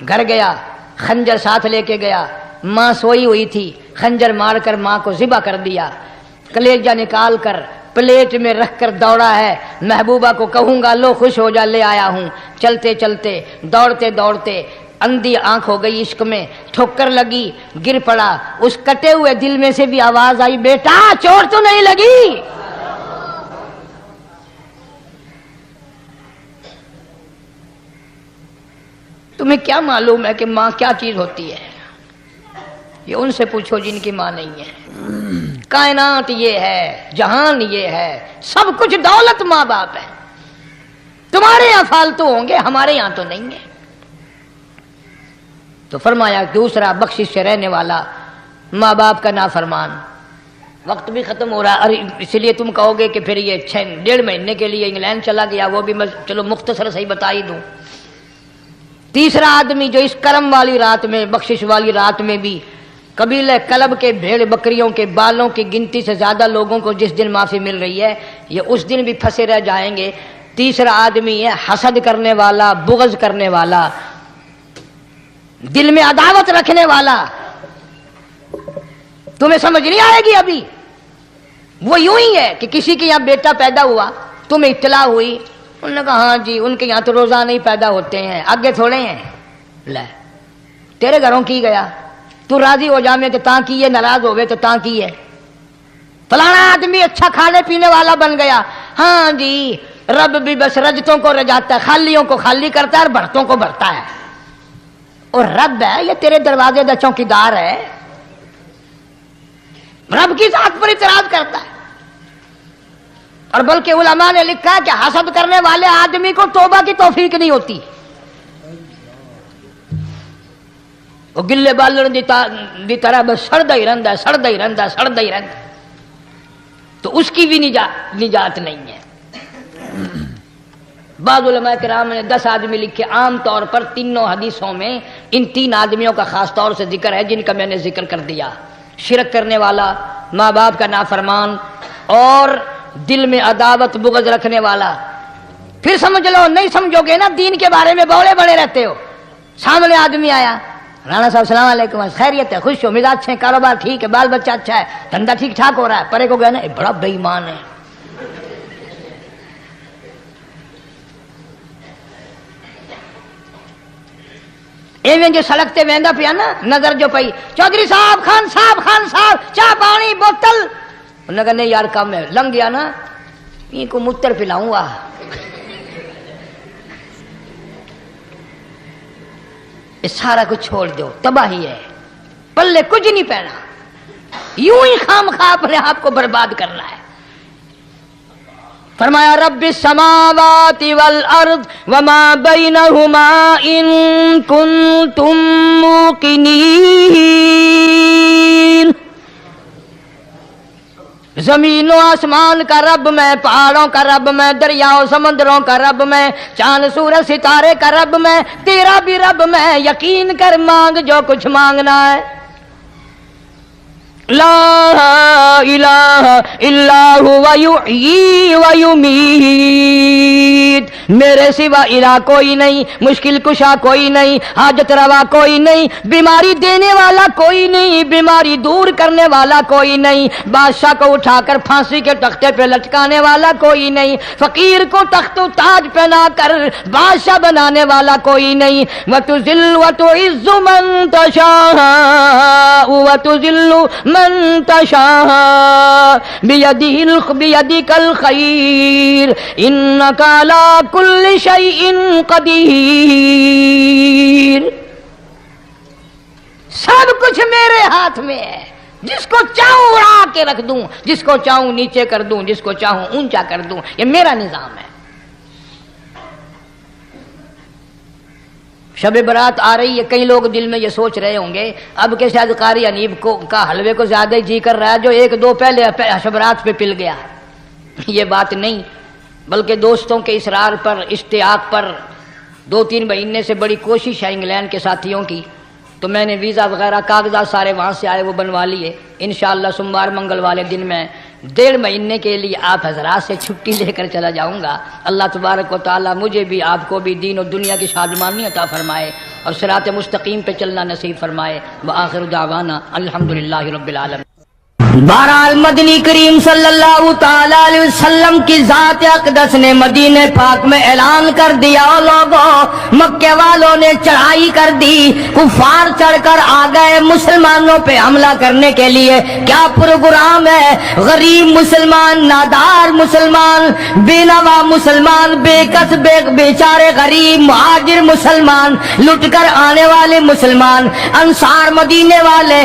گھر گیا، خنجر ساتھ لے کے گیا. ماں سوئی ہوئی تھی، خنجر مار کر ماں کو ذبح کر دیا. کلیجہ نکال کر پلیٹ میں رکھ کر دوڑا ہے، محبوبہ کو کہوں گا لو خوش ہو جا، لے آیا ہوں. چلتے چلتے دوڑتے دوڑتے اندھی آنکھ ہو گئی عشق میں، ٹھوکر لگی، گر پڑا. اس کٹے ہوئے دل میں سے بھی آواز آئی، بیٹا چوٹ تو نہیں لگی؟ تمہیں کیا معلوم ہے کہ ماں کیا چیز ہوتی ہے؟ یہ ان سے پوچھو جن کی ماں نہیں ہے. کائنات یہ ہے، جہان یہ ہے، سب کچھ دولت ماں باپ ہے. تمہارے یہاں فالتو ہوں گے، ہمارے یہاں تو نہیں ہے. تو فرمایا دوسرا بخشش سے رہنے والا ماں باپ کا نافرمان. وقت بھی ختم ہو رہا ہے، اس لیے تم کہو گے کہ پھر یہ 1.5 مہینے کے لیے انگلینڈ چلا گیا، وہ بھی میں چلو مختصر صحیح بتا ہی دوں. تیسرا آدمی جو اس کرم والی رات میں، بخشش والی رات میں بھی قبیلہ کلب کے بھیڑ بکریوں کے بالوں کی گنتی سے زیادہ لوگوں کو جس دن معافی مل رہی ہے، یہ اس دن بھی پھنسے رہ جائیں گے. تیسرا آدمی ہے حسد کرنے والا، بغض کرنے والا، دل میں عداوت رکھنے والا. تمہیں سمجھ نہیں آئے گی ابھی. وہ یوں ہی ہے کہ کسی کے یہاں بیٹا پیدا ہوا، تمہیں اطلاع ہوئی، انہوں نے کہا ہاں جی ان کے یہاں تو روزانہ ہی پیدا ہوتے ہیں، آگے تھوڑے ہیں. لے تیرے گھروں کی گیا، تو راضی ہو جا میں تو تاں کی ہے، ناراض ہوئے تو تاں کی ہے. فلانا آدمی اچھا کھانے پینے والا بن گیا، ہاں جی رب بھی بس رجتوں کو رجاتا ہے، خالیوں کو خالی کرتا ہے اور بھرتوں کو بھرتا ہے. اور رب ہے یہ تیرے دروازے دا چوکیدار ہے، رب کی ذات پر اعتراض کرتا ہے. اور بلکہ علماء نے لکھا ہے کہ حسد کرنے والے آدمی کو توبہ کی توفیق نہیں ہوتی. وہ گلے بالن دی طرح بس سڑتا ہی رہتا ہے، سڑتا ہی رہتا ہے، سڑتا ہی رہتا ہے. تو اس کی بھی نجات نہیں ہے. بعض علماء کرام نے 10 آدمی لکھے. عام طور پر تینوں حدیثوں میں ان 3 آدمیوں کا خاص طور سے ذکر ہے جن کا میں نے ذکر کر دیا. شرک کرنے والا، ماں باپ کا نافرمان، اور دل میں عداوت بغض رکھنے والا. پھر سمجھ لو، نہیں سمجھو گے نا دین کے بارے میں بولے بڑے رہتے ہو. سامنے آدمی آیا، رانا صاحب السلام علیکم، خیریت ہے، خوش ہو، مزاج اچھے، کاروبار ٹھیک ہے، بال بچہ اچھا ہے، دھندا ٹھیک ٹھاک ہو رہا ہے. پرے کو گیا نا بڑا بے ایمان ہے. ایویں جو سڑک تے ویندا پیا نا، نظر جو پئی، چودھری صاحب، خان صاحب چاہ پانی بوتل. انہوں نے کہا نہیں یار کم ہے، لنگ گیا نا یہ کو متر پلاؤں گا. یہ سارا کچھ چھوڑ دو، تباہی ہے، پلے کچھ نہیں پہنا، یوں ہی خام خواہ اپنے آپ کو برباد کرنا ہے. فرمایا رب السماوات والارض وما بینہما ان کنتم موقنین. زمین و آسمان کا رب میں، پہاڑوں کا رب میں، دریاؤں سمندروں کا رب میں، چاند سورج ستارے کا رب میں، تیرا بھی رب میں، یقین کر مانگ جو کچھ مانگنا ہے۔ لا الہ الا هو یحیی و یمیت، میرے سوا الہ کوئی نہیں، مشکل کشا کوئی نہیں، حاجت روا کوئی نہیں، بیماری دینے والا کوئی نہیں، بیماری دور کرنے والا کوئی نہیں، بادشاہ کو اٹھا کر پھانسی کے تختے پہ لٹکانے والا کوئی نہیں، فقیر کو تخت و تاج پہنا کر بادشاہ بنانے والا کوئی نہیں۔ وَتُذِلُّ وَتُعِزُّ مَن تَشَاءُ وَتُذِلُّ من تشاء بيدك الخير انك على كل شيء قدير۔ سب کچھ میرے ہاتھ میں ہے، جس کو چاہوں اڑا کے رکھ دوں، جس کو چاہوں نیچے کر دوں، جس کو چاہوں اونچا کر دوں، یہ میرا نظام ہے۔ شب برات آ رہی ہے، کئی لوگ دل میں یہ سوچ رہے ہوں گے اب کہ شاید قاری انیب کا حلوے کو زیادہ ہی جی کر رہا ہے جو ایک دو پہلے شب رات پہ پل گیا۔ یہ بات نہیں، بلکہ دوستوں کے اصرار پر، اشتیاق پر 2-3 مہینے سے بڑی کوشش ہے انگلینڈ کے ساتھیوں کی، تو میں نے ویزا وغیرہ کاغذات سارے وہاں سے آئے وہ بنوا لیے۔ انشاءاللہ سوموار منگل والے دن میں 1.5 مہینے کے لیے آپ حضرات سے چھٹی لے کر چلا جاؤں گا۔ اللہ تبارک و تعالی مجھے بھی آپ کو بھی دین و دنیا کی شادمانی عطا فرمائے اور صراط مستقیم پہ چلنا نصیب فرمائے۔ وآخر دعوانا الحمدللہ رب العالمین۔ بہرحال مدنی کریم صلی اللہ تعالی علیہ وسلم کی ذات اقدس نے مدینہ پاک میں اعلان کر دیا، لوگوں مکے والوں نے چڑھائی کر دی، کفار چڑھ کر آ گئے مسلمانوں پہ حملہ کرنے کے لیے۔ کیا پروگرام ہے؟ غریب مسلمان، نادار مسلمان، بے نوا مسلمان، بے کس بے بیچارے غریب مہاجر مسلمان، لٹ کر آنے والے مسلمان، انصار مدینے والے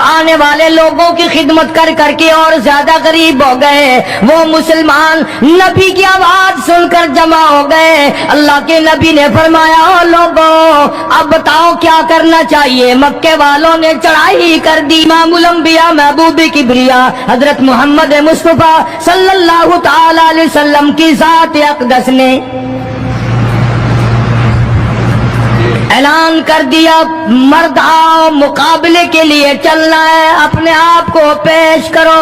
آنے والے لوگوں کی خدمت کر کر کے اور زیادہ غریب ہو گئے۔ وہ مسلمان نبی کی آواز سن کر جمع ہو گئے۔ اللہ کے نبی نے فرمایا، او لوگوں اب بتاؤ کیا کرنا چاہیے؟ مکے والوں نے چڑھائی کر دی۔ امام الانبیاء محبوب کبریا حضرت محمد مصطفیٰ صلی اللہ تعالی علیہ وسلم کی ذات اقدس نے اعلان کر دیا، مرد آؤ مقابلے کے لیے چلنا ہے، اپنے آپ کو پیش کرو۔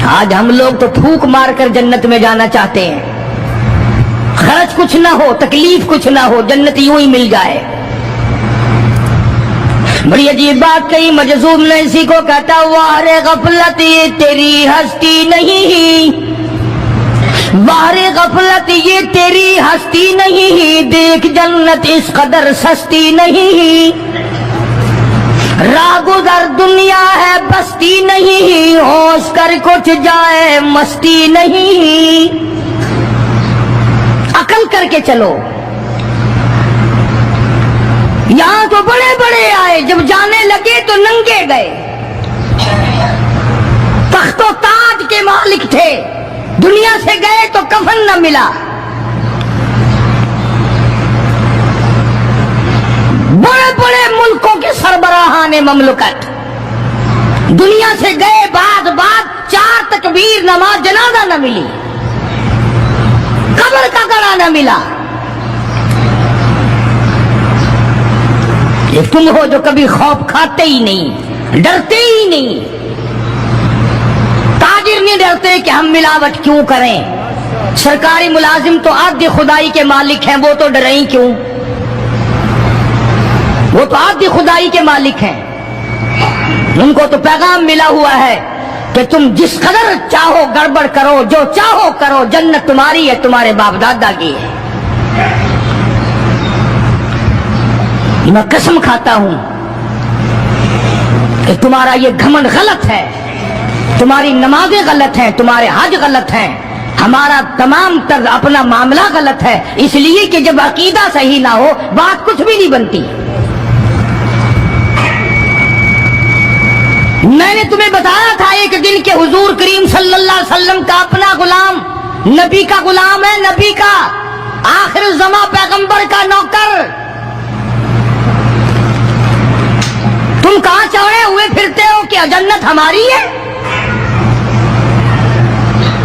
آج ہم لوگ تو پھونک مار کر جنت میں جانا چاہتے ہیں، خرچ کچھ نہ ہو، تکلیف کچھ نہ ہو، جنت یوں ہی مل جائے۔ بڑی عجیب بات کہی، مجذوب نے اسی کو کہتا ہوا، ارے غفلت یہ تیری ہستی نہیں، باہر غفلت یہ تیری ہستی نہیں، دیکھ جنت اس قدر سستی نہیں، راہ گزر دنیا ہے بستی نہیں، ہوش کر کچھ جائے مستی نہیں، عقل کر کے چلو۔ یہاں تو بڑے بڑے آئے، جب جانے لگے تو ننگے گئے، تخت و تاج کے مالک تھے، دنیا سے گئے تو کفن نہ ملا۔ بڑے بڑے ملکوں کے سربراہان مملکت دنیا سے گئے، بعد 4 تکبیر نماز جنازہ نہ ملی، قبر کا گڑا نہ ملا۔ یہ تم ہو جو کبھی خوف کھاتے ہی نہیں، ڈرتے ہی نہیں۔ تاجر نہیں ڈرتے کہ ہم ملاوٹ کیوں کریں، سرکاری ملازم تو آدھی خدائی کے مالک ہیں، وہ تو ڈریں ہی کیوں، وہ تو آدھی خدائی کے مالک ہیں، ان کو تو پیغام ملا ہوا ہے کہ تم جس قدر چاہو گڑبڑ کرو، جو چاہو کرو، جنت تمہاری ہے، تمہارے باپ دادا کی ہے۔ میں قسم کھاتا ہوں کہ تمہارا یہ گھمنڈ غلط ہے، تمہاری نمازیں غلط ہیں، تمہارے حج غلط ہیں، ہمارا تمام طرز اپنا معاملہ غلط ہے، اس لیے کہ جب عقیدہ صحیح نہ ہو بات کچھ بھی نہیں بنتی۔ میں نے تمہیں بتایا تھا ایک دن کہ حضور کریم صلی اللہ علیہ وسلم کا اپنا غلام نبی کا غلام ہے، نبی کا آخر الزماں پیغمبر کا نوکر، تم کہاں چوڑے ہوئے پھرتے ہو؟ کیا جنت ہماری ہے؟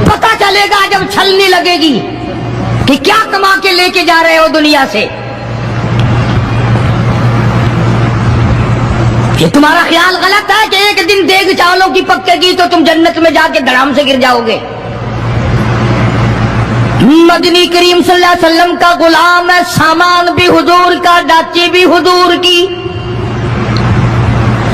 پتہ چلے گا جب چھلنی لگے گی کہ کیا کما کے لے کے جا رہے ہو دنیا سے. یہ تمہارا خیال غلط ہے کہ ایک دن دیگ چاولوں کی پکے گی تو تم جنت میں جا کے دھڑام سے گر جاؤ گے. مدنی کریم صلی اللہ علیہ وسلم کا غلام ہے، سامان بھی حضور کا، ڈاچی بھی حضور کی.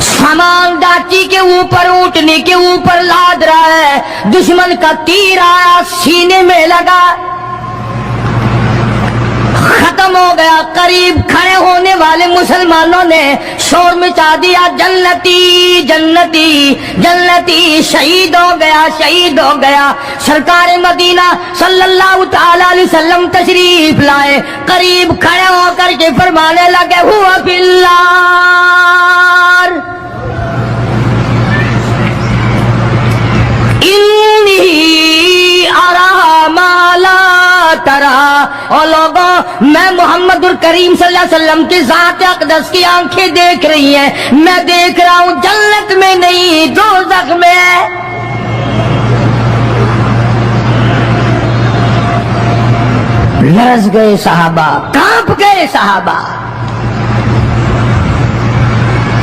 سامان ڈاچی کے اوپر، اونٹنے کے اوپر لاد رہا ہے، دشمن کا تیر آیا سینے میں لگا، ختم ہو گیا. قریب کھڑے ہونے والے مسلمانوں نے شور مچا دیا، جنتی جنتی جنتی، شہید ہو گیا شہید ہو گیا. سرکار مدینہ صلی اللہ تعالی علیہ وسلم تشریف لائے، قریب کھڑے ہو کر کے فرمانے لگے ہوا فی النار انی ارا ما لا ترا. اور لوگوں، میں محمد الکریم صلی اللہ علیہ وسلم کی ذات اقدس کی آنکھیں دیکھ رہی ہیں، میں دیکھ رہا ہوں جنت میں نہیں دوزخ میں ہے. لرز گئے صحابہ، کانپ گئے صحابہ،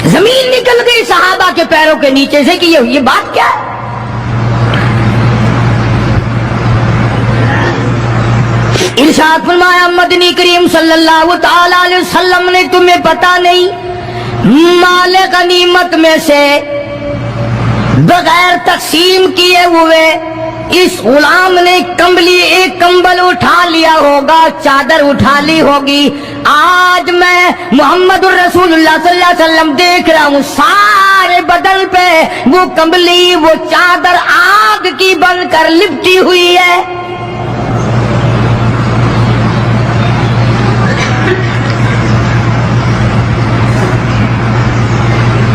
زمین نکل گئی صحابہ کے پیروں کے نیچے سے کہ یہ بات کیا ہے. ارشاد فرمایا مدنی کریم صلی اللہ تعالی علیہ وسلم نے، تمہیں پتا نہیں مال غنیمت میں سے بغیر تقسیم کیے ہوئے اس غلام نے ایک کمبل اٹھا لیا ہوگا، چادر اٹھا لی ہوگی. آج میں محمد الرسول اللہ صلی اللہ علیہ وسلم دیکھ رہا ہوں سارے بدن پہ وہ کمبلی، وہ چادر آگ کی بن کر لپٹی ہوئی ہے.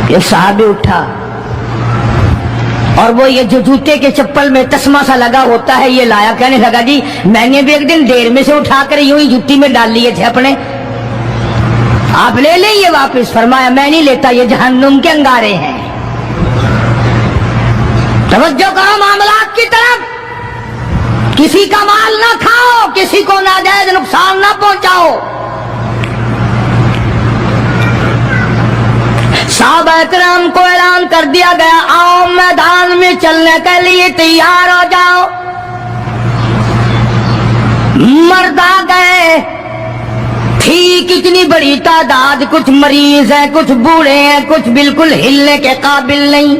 یہ صحابی اٹھا اور وہ یہ جو جوتے کے چپل میں تسمہ سا لگا ہوتا ہے یہ لایا، کہنے لگا جی میں نے بھی ایک دن دیر میں سے اٹھا کر یوں ہی جوتی میں ڈال لیے تھے اپنے، آپ لے لیں یہ واپس. فرمایا میں نہیں لیتا، یہ جہنم کے انگارے ہیں. توجہ کرو معاملات کی طرف، کسی کا مال نہ کھاؤ، کسی کو ناجائز نقصان نہ پہنچاؤ. صحابہ کرام کو اعلان کر دیا گیا آؤ میدان میں چلنے کے لیے تیار ہو جاؤ. مرد آ گئے، تھی کتنی بڑی تعداد، کچھ مریض ہیں، کچھ بوڑھے ہیں، کچھ بالکل ہلنے کے قابل نہیں.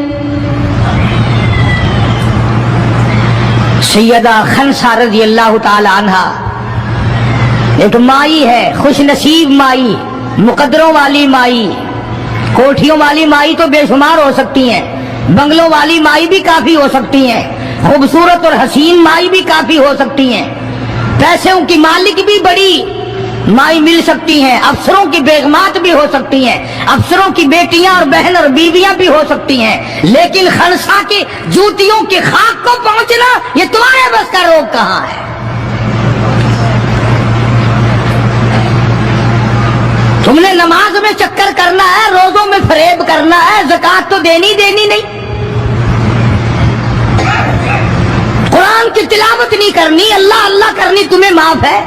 سیدہ خنسا رضی اللہ تعالی عنہا ایک مائی ہے، خوش نصیب مائی، مقدروں والی مائی. کوٹھیوں والی مائی تو بے شمار ہو سکتی ہیں، بنگلوں والی مائی بھی کافی ہو سکتی ہیں، خوبصورت اور حسین مائی بھی کافی ہو سکتی ہیں، پیسوں کی مالک بھی بڑی مائی مل سکتی ہیں، افسروں کی بیگمات بھی ہو سکتی ہیں، افسروں کی بیٹیاں اور بہن اور بیویاں بھی ہو سکتی ہیں. لیکن خنسا کی جوتیوں کی خاک کو پہنچنا یہ تمہارے بس کا روگ کہاں ہے؟ تم نے نماز میں چکر کرنا ہے، روزوں میں فریب کرنا ہے، زکات تو دینی نہیں، قرآن کی تلاوت نہیں کرنی، اللہ اللہ کرنی تمہیں معاف ہے.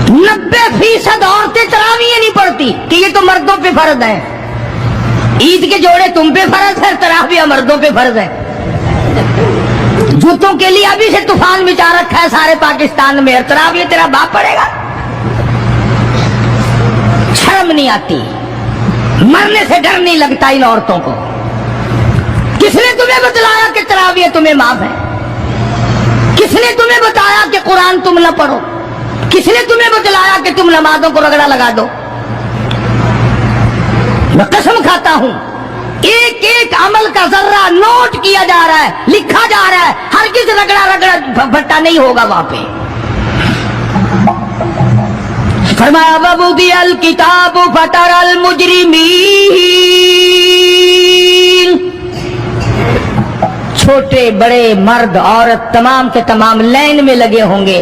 90% عورتیں تراویح نہیں پڑھتی کہ یہ تو مردوں پہ فرض ہے. عید کے جوڑے تم پہ فرض ہے، تراویح مردوں پہ فرض ہے. جوتوں کے لیے ابھی سے طوفان مچا رکھا ہے سارے پاکستان میں، تراویح تیرا باپ پڑے گا. شرم نہیں آتی، مرنے سے ڈر نہیں لگتا ان عورتوں کو. کس نے تمہیں بتلایا کہ تراویح تمہیں معاف ہے؟ کس نے تمہیں بتایا کہ قرآن تم نہ پڑھو؟ کس نے تمہیں بتلایا کہ تم نمازوں کو رگڑا لگا دو؟ میں قسم کھاتا ہوں ایک ایک عمل کا ذرہ نوٹ کیا جا رہا ہے، لکھا جا رہا ہے، ہرگز رگڑا بھٹا نہیں ہوگا وہاں پہ. فرمایا وَوُضِعَ الْكِتَابُ فَتَرَى الْمُجْرِمِينَ، چھوٹے بڑے مرد عورت تمام کے تمام لائن میں لگے ہوں گے.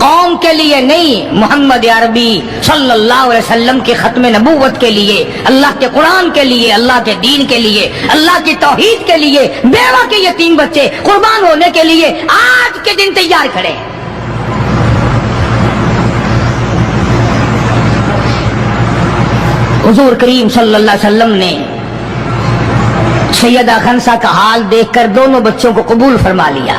قوم کے لیے نہیں، محمد عربی صلی اللہ علیہ وسلم کے ختم نبوت کے لیے، اللہ کے قرآن کے لیے، اللہ کے دین کے لیے، اللہ کی توحید کے لیے، بیوہ کے یتیم بچے قربان ہونے کے لیے آج کے دن تیار کھڑے ہیں۔ حضور کریم صلی اللہ علیہ وسلم نے سیدہ خنسا کا حال دیکھ کر دونوں بچوں کو قبول فرما لیا،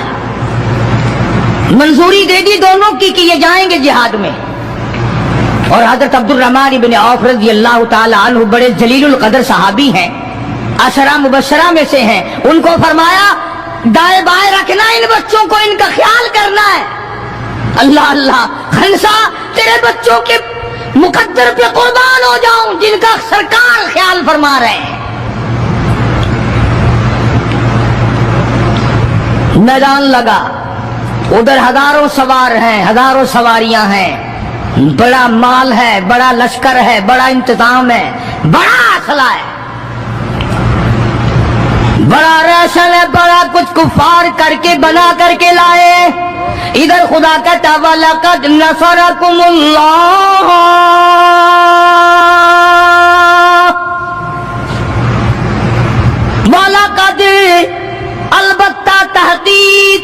منظوری دے دی دونوں کی کہ یہ جائیں گے جہاد میں۔ اور حضرت عبد الرحمن بن عوف رضی اللہ تعالی عنہ بڑے جلیل القدر صحابی ہیں، عشرہ مبشرہ میں سے ہیں، ان کو فرمایا دائیں بائیں رکھنا ان بچوں کو، ان کا خیال کرنا ہے۔ اللہ اللہ، خنسا تیرے بچوں کے مقدر پہ قربان ہو جاؤں جن کا سرکار خیال فرما رہے ہیں۔ میدان لگا، ادھر ہزاروں سوار ہیں، ہزاروں سواریاں ہیں، بڑا مال ہے، بڑا لشکر ہے، بڑا انتظام ہے، بڑا اسلحہ ہے، بڑا ریشن ہے، بڑا کچھ کفار کر کے بنا کر کے لائے۔ ادھر خدا کہتا وَلَقَدْ نَصَرَكُمُ اللَّهُ، وَلَقَدْ البتہ تحقیق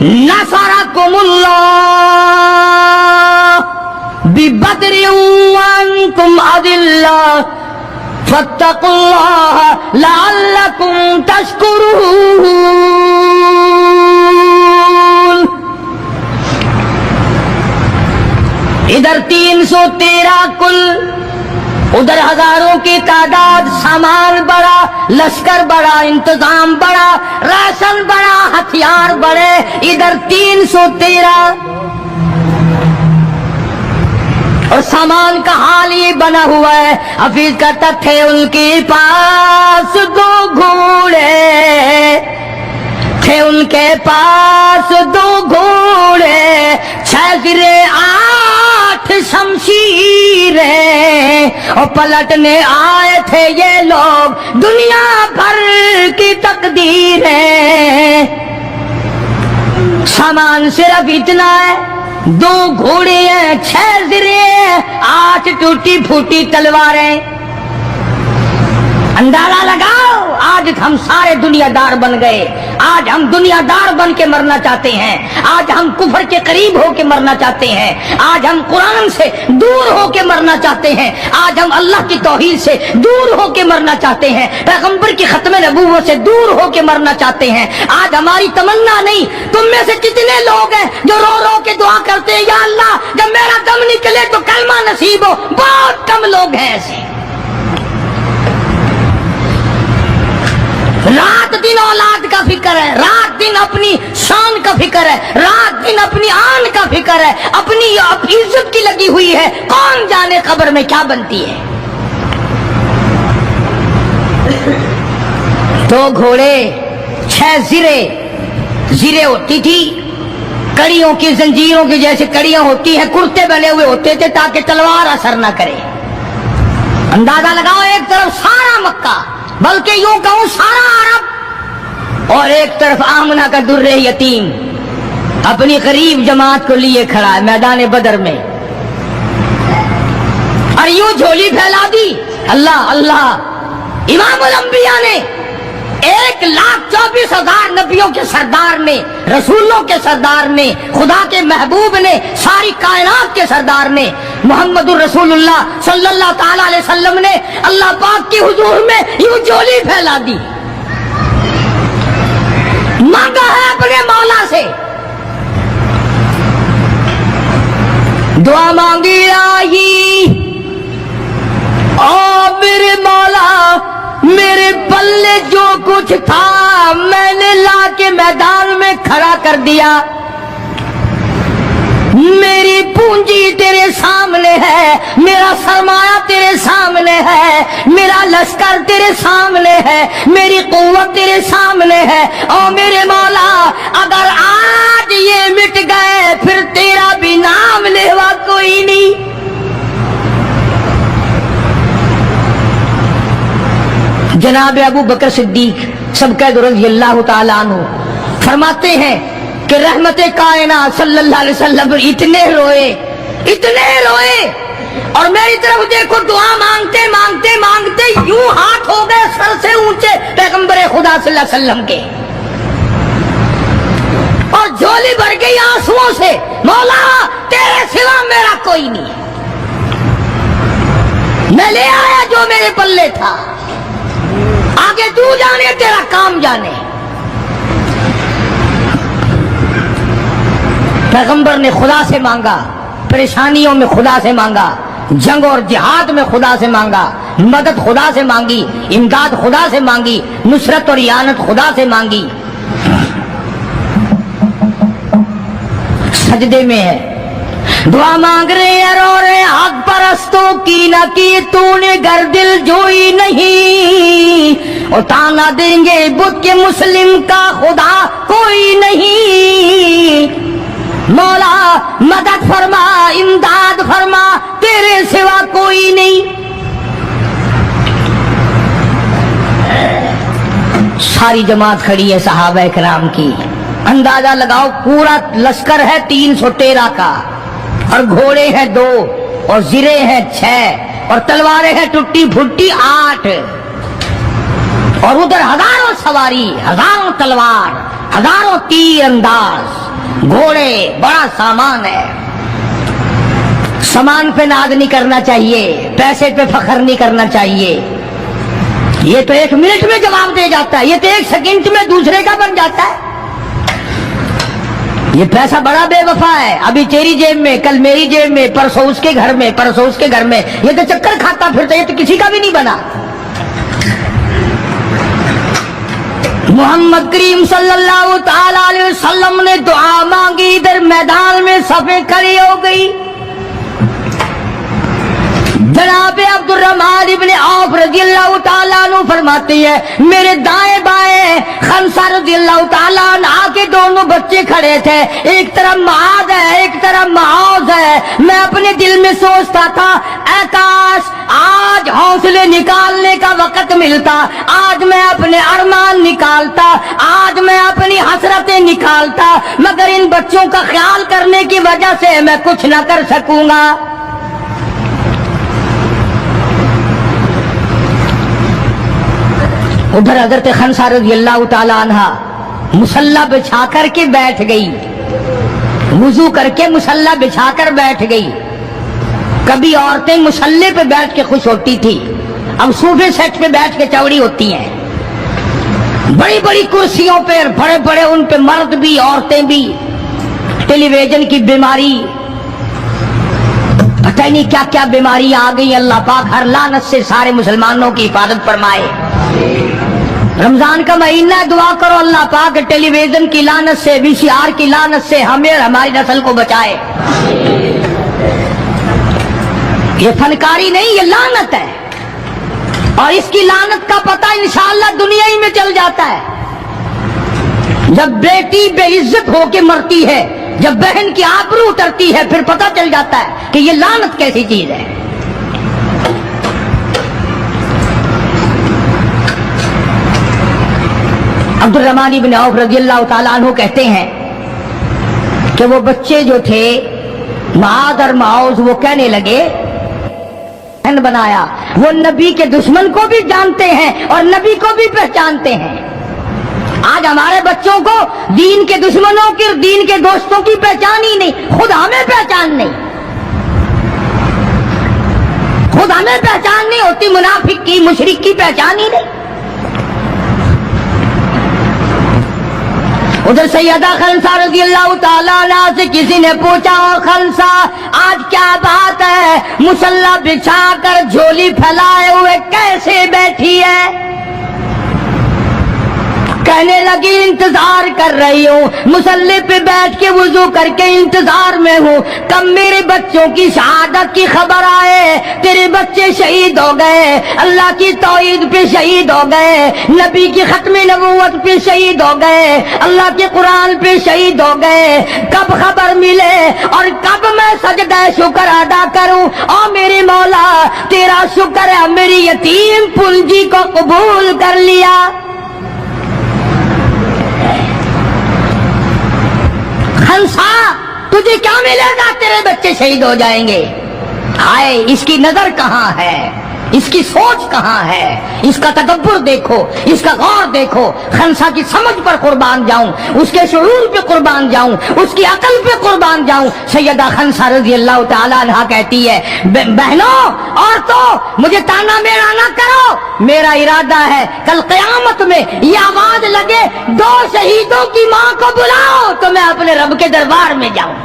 نصرکم اللہ ببدر وانتم اذلہ فاتقوا اللہ لعلکم تشکرون۔ ادھر 313 کل، ادھر ہزاروں کی تعداد، سامان بڑا، لشکر بڑا، انتظام بڑا، راشن بڑا، ہتھیار بڑے، ادھر 313 اور سامان کا حال یہ بنا ہوا ہے۔ حفیظ کہتا تھے ان کے پاس 2 گھوڑے، تھے ان کے پاس 2 گھوڑے، 6 زرے 8 شمشیریں، اور پلٹنے آئے تھے یہ لوگ دنیا بھر کی تقدیریں۔ سامان صرف اتنا ہے، 2 گھوڑے ہیں، 6 زرے ہیں، 8 ٹوٹی پھوٹی تلواریں۔ اندازہ لگاؤ، آج ہم سارے دنیا دار بن گئے، آج ہم دنیا دار بن کے مرنا چاہتے ہیں، آج ہم کفر کے قریب ہو کے مرنا چاہتے ہیں، آج ہم قرآن سے دور ہو کے مرنا چاہتے ہیں، آج ہم اللہ کی توحید سے دور ہو کے مرنا چاہتے ہیں، پیغمبر کی ختم نبوت سے دور ہو کے مرنا چاہتے ہیں۔ آج ہماری تمنا نہیں، تم میں سے کتنے لوگ ہیں جو رو رو کے دعا کرتے ہیں یا اللہ جب میرا دم نکلے تو کلمہ نصیب ہو؟ بہت کم لوگ ہیں ایسے۔ رات دن اولاد کا فکر ہے، رات دن اپنی شان کا فکر ہے، رات دن اپنی آن کا فکر ہے، اپنی عزت کی لگی ہوئی ہے، کون جانے قبر میں کیا بنتی ہے۔ 2 گھوڑے، 6 زرے، زرے ہوتی تھی کڑیوں کی، زنجیروں کی جیسے کڑیاں ہوتی ہیں، کرتے بنے ہوئے ہوتے تھے تاکہ تلوار اثر نہ کرے۔ اندازہ لگاؤ، ایک طرف سارا مکہ، بلکہ یوں کہوں سارا عرب، اور ایک طرف آمنہ کا در یتیم اپنی غریب جماعت کو لیے کھڑا ہے میدان بدر میں، اور یوں جھولی پھیلا دی۔ اللہ اللہ، امام الانبیاء نے 1,24,000 نبیوں کے سردار نے، رسولوں کے سردار نے، خدا کے محبوب نے، ساری کائنات کے سردار نے، محمد الرسول اللہ صلی اللہ تعالی علیہ وسلم نے اللہ پاک کے حضور میں یوں جھولی پھیلا دی، مانگا ہے اپنے مولا سے، دعا مانگی آئی، او میرے مولا میرے پلے جو کچھ تھا میں نے لا کے میدان میں کھڑا کر دیا، میری پونجی تیرے سامنے ہے، میرا سرمایہ تیرے سامنے ہے، میرا لشکر تیرے سامنے ہے، میری قوت تیرے سامنے ہے، او میرے مولا اگر آج یہ مٹ گئے پھر تیرا بھی نام لیوا کوئی نہیں۔ جناب ابو بکر صدیق سب رضی اللہ تعالیٰ عنہ فرماتے ہیں کہ رحمت کائنات صلی اللہ علیہ وسلم اتنے روئے اور میری طرف دیکھو دعا مانگتے مانگتے مانگتے یوں ہاتھ ہو گئے سر سے اونچے پیغمبر خدا صلی اللہ علیہ وسلم کے، اور جھولی بھر گئی آنسوؤں سے، مولا تیرے سوا میرا کوئی نہیں، میں لے آیا جو میرے پلے تھا، آگے تو جانے تیرا کام جانے۔ پیغمبر نے خدا سے مانگا، پریشانیوں میں خدا سے مانگا، جنگ اور جہاد میں خدا سے مانگا، مدد خدا سے مانگی، امداد خدا سے مانگی، نصرت اور اعانت خدا سے مانگی۔ سجدے میں ہے، دعا مانگ رہے ہیں، رو رہے، حق پرستوں کی نہ کی تو نے گر دل جوئی نہیں، اور تانا دیں گے بت کے مسلم کا خدا کوئی نہیں، مولا مدد فرما امداد فرما تیرے سوا کوئی نہیں۔ ساری جماعت کھڑی ہے صحابہ کرام کی، اندازہ لگاؤ پورا لشکر ہے 313 کا، اور گھوڑے ہیں 2 اور زرے ہیں 6 اور تلواریں ہیں ٹوٹی پھوٹی 8، اور ادھر ہزاروں سواری، ہزاروں تلوار، ہزاروں تیر انداز، گھوڑے، بڑا سامان ہے۔ سامان پہ ناز نہیں کرنا چاہیے، پیسے پہ فخر نہیں کرنا چاہیے، یہ تو 1 منٹ میں جواب دے جاتا ہے، یہ تو 1 سیکنڈ میں دوسرے کا بن جاتا ہے۔ یہ پیسہ بڑا بے وفا ہے، ابھی تیری جیب میں، کل میری جیب میں، پرسوں اس کے گھر میں، پرسوں اس کے گھر میں، یہ تو چکر کھاتا پھرتا، یہ تو کسی کا بھی نہیں بنا۔ محمد کریم صلی اللہ تعالی علیہ وسلم نے دعا مانگی، ادھر میدان میں صفیں کھڑی ہو گئی۔ جناب عبد الرحمن ابن عوف رضی اللہ تعالیٰ عنہ فرماتے ہیں، میرے دائیں بائیں خنسا رضی اللہ تعالیٰ عنہ کے دونوں بچے کھڑے تھے، ایک طرف معاذ ہے ایک طرف معوذ ہے۔ میں اپنے دل میں سوچتا تھا، اے کاش آج حوصلے نکالنے کا وقت ملتا، آج میں اپنے ارمان نکالتا، آج میں اپنی حسرتیں نکالتا، مگر ان بچوں کا خیال کرنے کی وجہ سے میں کچھ نہ کر سکوں گا۔ ادھر حضرت خنسا رضی اللہ تعالی عنہ مصلی بچھا کر کے بیٹھ گئی، وضو کر کے مصلی بچھا کر بیٹھ گئی۔ کبھی عورتیں مصلی پہ بیٹھ کے خوش ہوتی تھی، اب صوفے سیٹ پہ بیٹھ کے چوڑی ہوتی ہیں، بڑی بڑی کرسیوں پہ، بڑے بڑے ان پہ مرد بھی عورتیں بھی، ٹیلی ویژن کی بیماری، پتہ نہیں کیا کیا بیماری آ گئی۔ اللہ پاک ہر لعنت سے سارے مسلمانوں کی حفاظت فرمائے۔ رمضان کا مہینہ ہے، دعا کرو اللہ پاک ٹیلی ویژن کی لعنت سے، وی سی آر کی لعنت سے ہمیں اور ہماری نسل کو بچائے۔ یہ فنکاری نہیں، یہ لعنت ہے، اور اس کی لعنت کا پتہ انشاءاللہ دنیا ہی میں چل جاتا ہے۔ جب بیٹی بے عزت ہو کے مرتی ہے، جب بہن کی آبرو اترتی ہے، پھر پتہ چل جاتا ہے کہ یہ لعنت کیسی چیز ہے۔ عبد الرحمن ابن عوف رضی اللہ تعالیٰ عنہ کہتے ہیں کہ وہ بچے جو تھے معاذ اور معوذ، وہ کہنے لگے بنایا، وہ نبی کے دشمن کو بھی جانتے ہیں اور نبی کو بھی پہچانتے ہیں۔ آج ہمارے بچوں کو دین کے دشمنوں کی اور دین کے دوستوں کی پہچان ہی نہیں، خود ہمیں پہچان نہیں، خود ہمیں پہچان نہیں ہوتی، منافق کی مشرک کی پہچان ہی نہیں۔ ادھر سیدہ خنسا رضی اللہ تعالیٰ عنہ سے کسی نے پوچھا، خنسا آج کیا بات ہے، مصلی بچھا کر جھولی پھیلائے ہوئے کیسے بیٹھی ہے؟ کہنے لگی انتظار کر رہی ہوں، مصلی پہ بیٹھ کے وضو کر کے انتظار میں ہوں، کب میرے بچوں کی شہادت کی خبر آئے، تیرے بچے شہید ہو گئے، اللہ کی توحید پہ شہید ہو گئے، نبی کی ختم نبوت پہ شہید ہو گئے، اللہ کے قرآن پہ شہید ہو گئے، کب خبر ملے اور کب میں سجدہ شکر ادا کروں۔ اور میرے مولا تیرا شکر ہے میری یتیم پنجی کو قبول کر لیا۔ ہنسا تجھے کیا ملے گا، تیرے بچے شہید ہو جائیں گے. ہائے اس کی نظر کہاں ہے، اس کی سوچ کہاں ہے، اس کا تدبر دیکھو، اس کا غور دیکھو. خنسا کی سمجھ پر قربان جاؤں، اس کے شعور پہ قربان جاؤں، اس کی عقل پہ قربان جاؤں. سیدہ خنسا رضی اللہ تعالیٰ عنہا کہتی ہے بہنوں عورتوں مجھے تانا میرا نہ کرو، میرا ارادہ ہے کل قیامت میں یہ آواز لگے 2 شہیدوں کی ماں کو بلاؤ تو میں اپنے رب کے دربار میں جاؤں.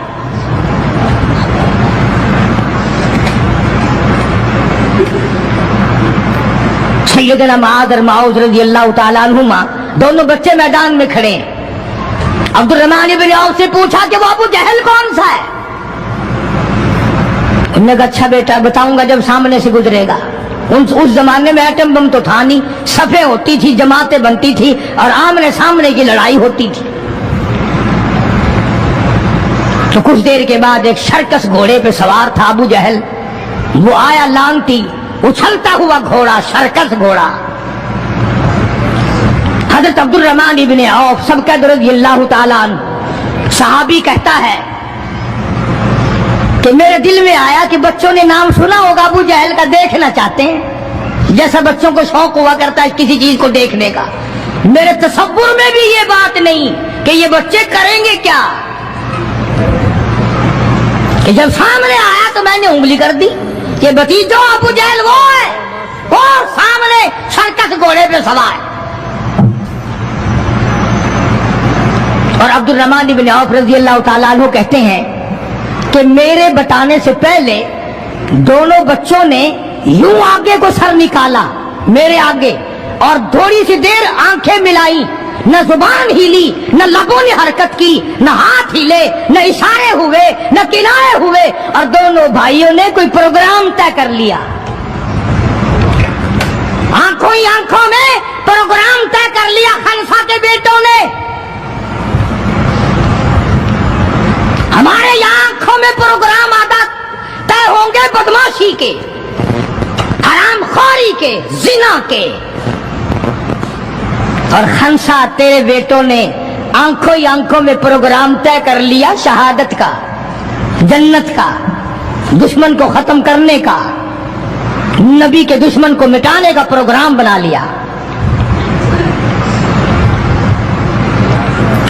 سیدنا معاذ اور معوذ رضی اللہ تعالیٰ عنہما دونوں بچے میدان میں کھڑے ہیں. عبد الرحمن بن عوف سے پوچھا کہ وہ ابو جہل کون سا ہے؟ انہوں نے کہا اچھا بیٹا بتاؤں گا جب سامنے سے گزرے گا. اس زمانے میں ایٹم بم تو تھا نہیں، صفیں ہوتی تھی، جماعتیں بنتی تھی اور آمنے سامنے کی لڑائی ہوتی تھی. تو کچھ دیر کے بعد ایک شرکس گھوڑے پہ سوار تھا ابو جہل. وہ آیا لانتی اچھلتا ہوا گھوڑا، شرکس گھوڑا. حضرت عبد الرحمن ابن عوف سب کا رضی اللہ تعالیٰ عنہ صحابی کہتا ہے کہ میرے دل میں آیا کہ بچوں نے نام سنا ہوگا ابو جہل کا، دیکھنا چاہتے ہیں جیسا بچوں کو شوق ہوا کرتا ہے کسی چیز کو دیکھنے کا. میرے تصور میں بھی یہ بات نہیں کہ یہ بچے کریں گے کیا، کہ جب سامنے آیا تو میں نے انگلی کر دی کہ بھتیجو ابو جہل وہ ہے، وہ سامنے شرکس گھوڑے پہ سوار. اور عبد الرحمن بن عوف رضی اللہ تعالیٰ عنہ کہتے ہیں کہ میرے بتانے سے پہلے دونوں بچوں نے یوں آگے کو سر نکالا میرے آگے اور تھوڑی سی دیر آنکھیں ملائی، نہ زبان ہلی، نہ لبوں نے حرکت کی، نہ ہاتھ ہلے، نہ اشارے ہوئے، نہ کنارے ہوئے، اور دونوں بھائیوں نے کوئی پروگرام طے کر لیا. آنکھوں ہی آنکھوں میں پروگرام طے کر لیا خنسا کے بیٹوں نے. ہمارے یہاں آنکھوں میں پروگرام عادت طے ہوں گے بدماشی کے، حرام خوری کے، زنا کے. اور خنسا تیرے بیٹوں نے آنکھوں ہی آنکھوں میں پروگرام طے کر لیا شہادت کا، جنت کا، دشمن کو ختم کرنے کا، نبی کے دشمن کو مٹانے کا پروگرام بنا لیا.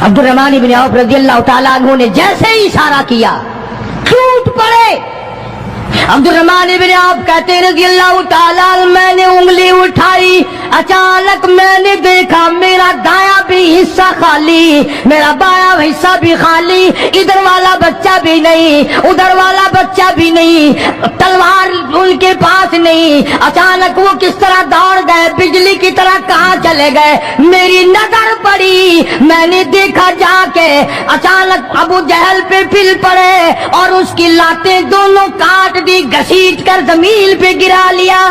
عبد الرحمن بن عوف رضی اللہ تعالیٰ عنہ نے جیسے ہی اشارہ کیا ٹوٹ پڑے. عبد الرحمن بن عوف کہتے رضی اللہ تعالیٰ عنہ میں نے انگلی اٹھائی، اچانک میں نے دیکھا میرا دایاں بھی حصہ خالی، میرا بایاں حصہ بھی خالی، ادھر والا بچہ بھی نہیں، ادھر والا بچہ بھی نہیں، تلوار ان کے پاس نہیں. اچانک وہ کس طرح دوڑ گئے، بجلی کی طرح کہاں چلے گئے. میری نظر پڑی، میں نے دیکھا جا کے اچانک ابو جہل پہ پھل پڑے اور اس کی لاتیں دونوں کاٹ دی، گھسیٹ کر زمین پہ گرا لیا.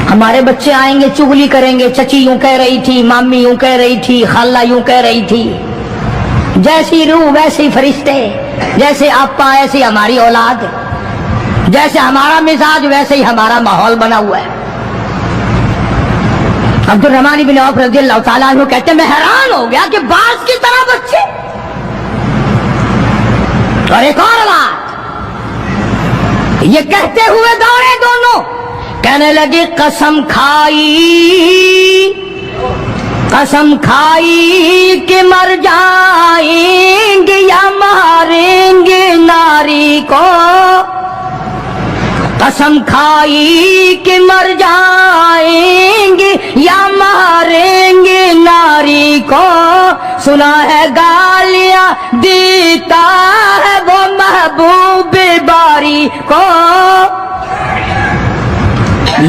ہمارے بچے آئیں گے چغلی کریں گے، چچی یوں کہہ رہی تھی، مامی یوں کہہ رہی تھی، خالہ یوں کہہ رہی تھی. جیسی روح ویسے فرشتے، جیسے آپا ایسی ہماری اولاد، جیسے ہمارا مزاج ویسے ہی ہمارا ماحول بنا ہوا ہے. عبد الرحمن بن عوف رضی اللہ تعالیٰ عنہ کہتے ہیں میں حیران ہو گیا کہ باز کی طرح بچے. اور ایک اور بات، یہ کہتے ہوئے دوڑے دونوں، کہنے لگے قسم کھائی کہ مر جائیں گے یا ماریں گے ناری کو. قسم کھائی کہ مر جائیں گے یا ماریں گے ناری کو. سنا ہے گالیاں دیتا ہے وہ محبوب باری کو.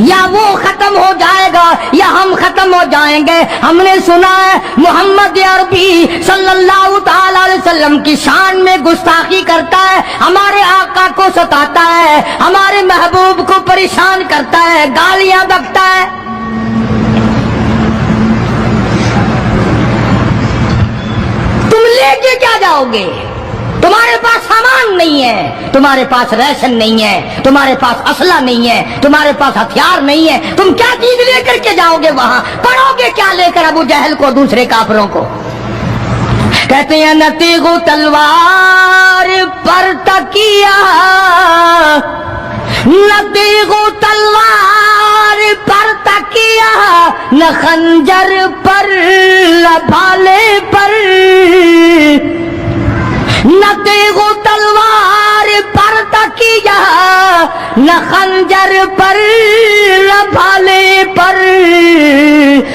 یا وہ ختم ہو جائے گا یا ہم ختم ہو جائیں گے. ہم نے سنا ہے محمد عربی صلی اللہ تعالی علیہ وسلم کی شان میں گستاخی کرتا ہے، ہمارے آقا کو ستاتا ہے، ہمارے محبوب کو پریشان کرتا ہے، گالیاں بکتا ہے. تم لے کے کیا جاؤ گے؟ تمہارے پاس سامان نہیں ہے، تمہارے پاس ریشن نہیں ہے، تمہارے پاس اسلحہ نہیں ہے، تمہارے پاس ہتھیار نہیں ہے، تم کیا چیز لے کر کے جاؤ گے وہاں؟ پڑھو گے کیا لے کر ابو جہل کو، دوسرے کافروں کو؟ کہتے ہیں نہ تیغ و تلوار پر تکیہ، نہ تیغ و تلوار پر تکیہ، نہ خنجر پر نہ بھالے پر، نہ تیغ و تلوار پر تکیہ، نہ خنجر پر نہ بھالے پر،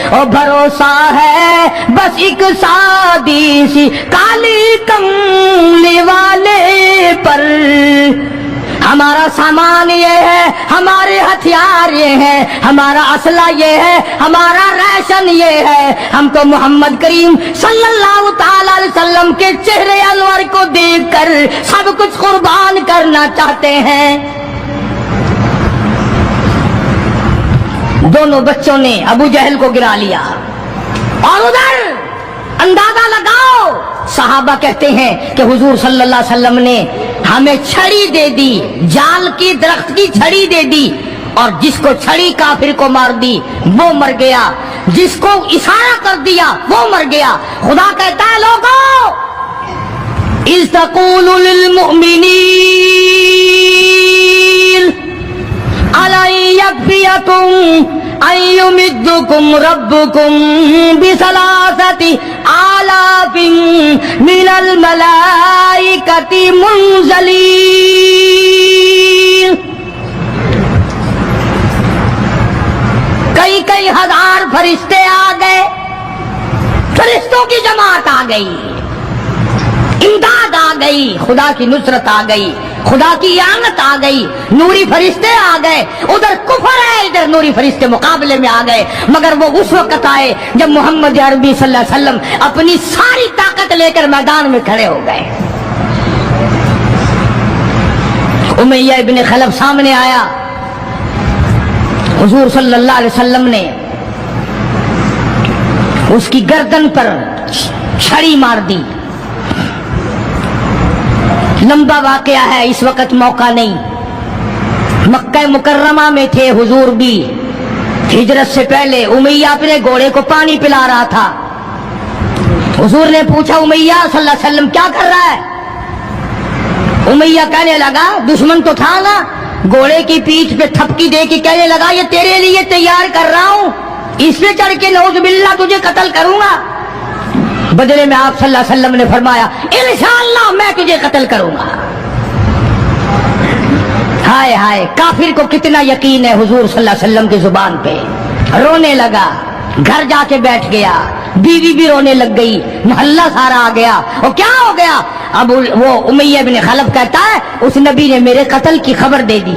اور بھروسہ ہے بس ایک سادی سی کالی کملی والے پر۔ ہمارا سامان یہ ہے، ہمارے ہتھیار یہ ہیں، ہمارا اسلحہ یہ ہے، ہمارا ریشن یہ ہے، ہم تو محمد کریم صلی اللہ تعالی علیہ وسلم کے چہرے انور کو دیکھ کر سب کچھ قربان کرنا چاہتے ہیں۔ دونوں بچوں نے ابو جہل کو گرا لیا، اور ادھر اندازہ لگاؤ، صحابہ کہتے ہیں کہ حضور صلی اللہ علیہ وسلم نے ہمیں چھڑی دے دی، جال کی درخت کی چھڑی دے دی، اور جس کو چھڑی کافر کو مار دی وہ مر گیا، جس کو اشارہ کر دیا وہ مر گیا۔ خدا کہتا ہے لوگوں، اذ تقول للمؤمنین أَلَن يَكْفِيَكُمْ أَن يُمِدَّكُمْ رَبُّكُمْ بِثَلَاثَةِ آلَافٍ مِّنَ الْمَلَائِكَةِ مُنزَلِينَ۔ کئی ہزار فرشتے آ گئے، فرشتوں کی جماعت آ گئی، امداد آ گئی، خدا کی نصرت آ گئی، خدا کی اعانت آ گئی، نوری فرشتے آ گئے۔ ادھر کفر ہے، ادھر نوری فرشتے مقابلے میں آ گئے، مگر وہ اس وقت آئے جب محمد عربی صلی اللہ علیہ وسلم اپنی ساری طاقت لے کر میدان میں کھڑے ہو گئے۔ امیہ ابن خلف سامنے آیا، حضور صلی اللہ علیہ وسلم نے اس کی گردن پر چھڑی مار دی۔ لمبا واقعہ ہے، اس وقت موقع نہیں۔ مکہ مکرمہ میں تھے حضور بھی، ہجرت سے پہلے امیہ اپنے گھوڑے کو پانی پلا رہا تھا۔ حضور نے پوچھا امیہ صلی اللہ علیہ وسلم کیا کر رہا ہے؟ امیہ کہنے لگا، دشمن تو تھا نا، گھوڑے کی پیٹھ پہ تھپکی دے کے کہنے لگا یہ تیرے لیے تیار کر رہا ہوں، اس پہ چڑھ کے نعوذ باللہ تجھے قتل کروں گا۔ بدلے میں آپ صلی اللہ علیہ وسلم نے فرمایا انشاءاللہ میں تجھے قتل کروں گا۔ ہائے ہائے، کافر کو کتنا یقین ہے حضور صلی اللہ علیہ وسلم کی زبان پہ۔ رونے لگا، گھر جا کے بیٹھ گیا، بیوی بھی رونے لگ گئی، محلہ سارا آ گیا۔ اور کیا ہو گیا؟ اب وہ امیہ بن خلف کہتا ہے اس نبی نے میرے قتل کی خبر دے دی۔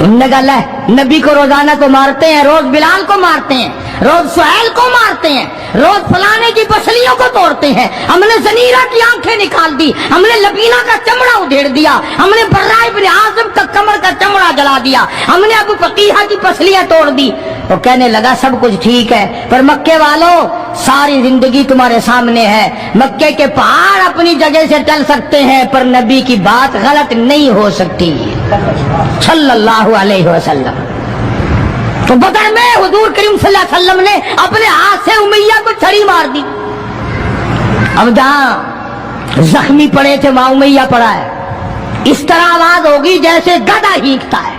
انہوں نے کہا نبی کو روزانہ تو مارتے ہیں، روز بلال کو مارتے ہیں، روز سہیل کو مارتے ہیں، روز فلانے کی پسلیوں کو توڑتے ہیں، ہم نے زنیرہ کی آنکھیں نکال دی، ہم نے لبینہ کا چمڑا ادھیڑ دیا، ہم نے برا ابن عازب کا کمر کا چمڑا جلا دیا، ہم نے ابو فقیہ کی پسلیاں توڑ دی۔ تو کہنے لگا سب کچھ ٹھیک ہے، پر مکے والوں ساری زندگی تمہارے سامنے ہے، مکے کے پہاڑ اپنی جگہ سے ٹل سکتے ہیں پر نبی کی بات غلط نہیں ہو سکتی صلی اللہ علیہ وسلم۔ تو بدر میں حضور کریم صلی اللہ علیہ وسلم نے اپنے ہاتھ سے امیہ کو چھڑی مار دی۔ اب جہاں زخمی پڑے تھے وہاں امیہ پڑا ہے، اس طرح آواز ہوگی جیسے گدھا ہینکتا ہے۔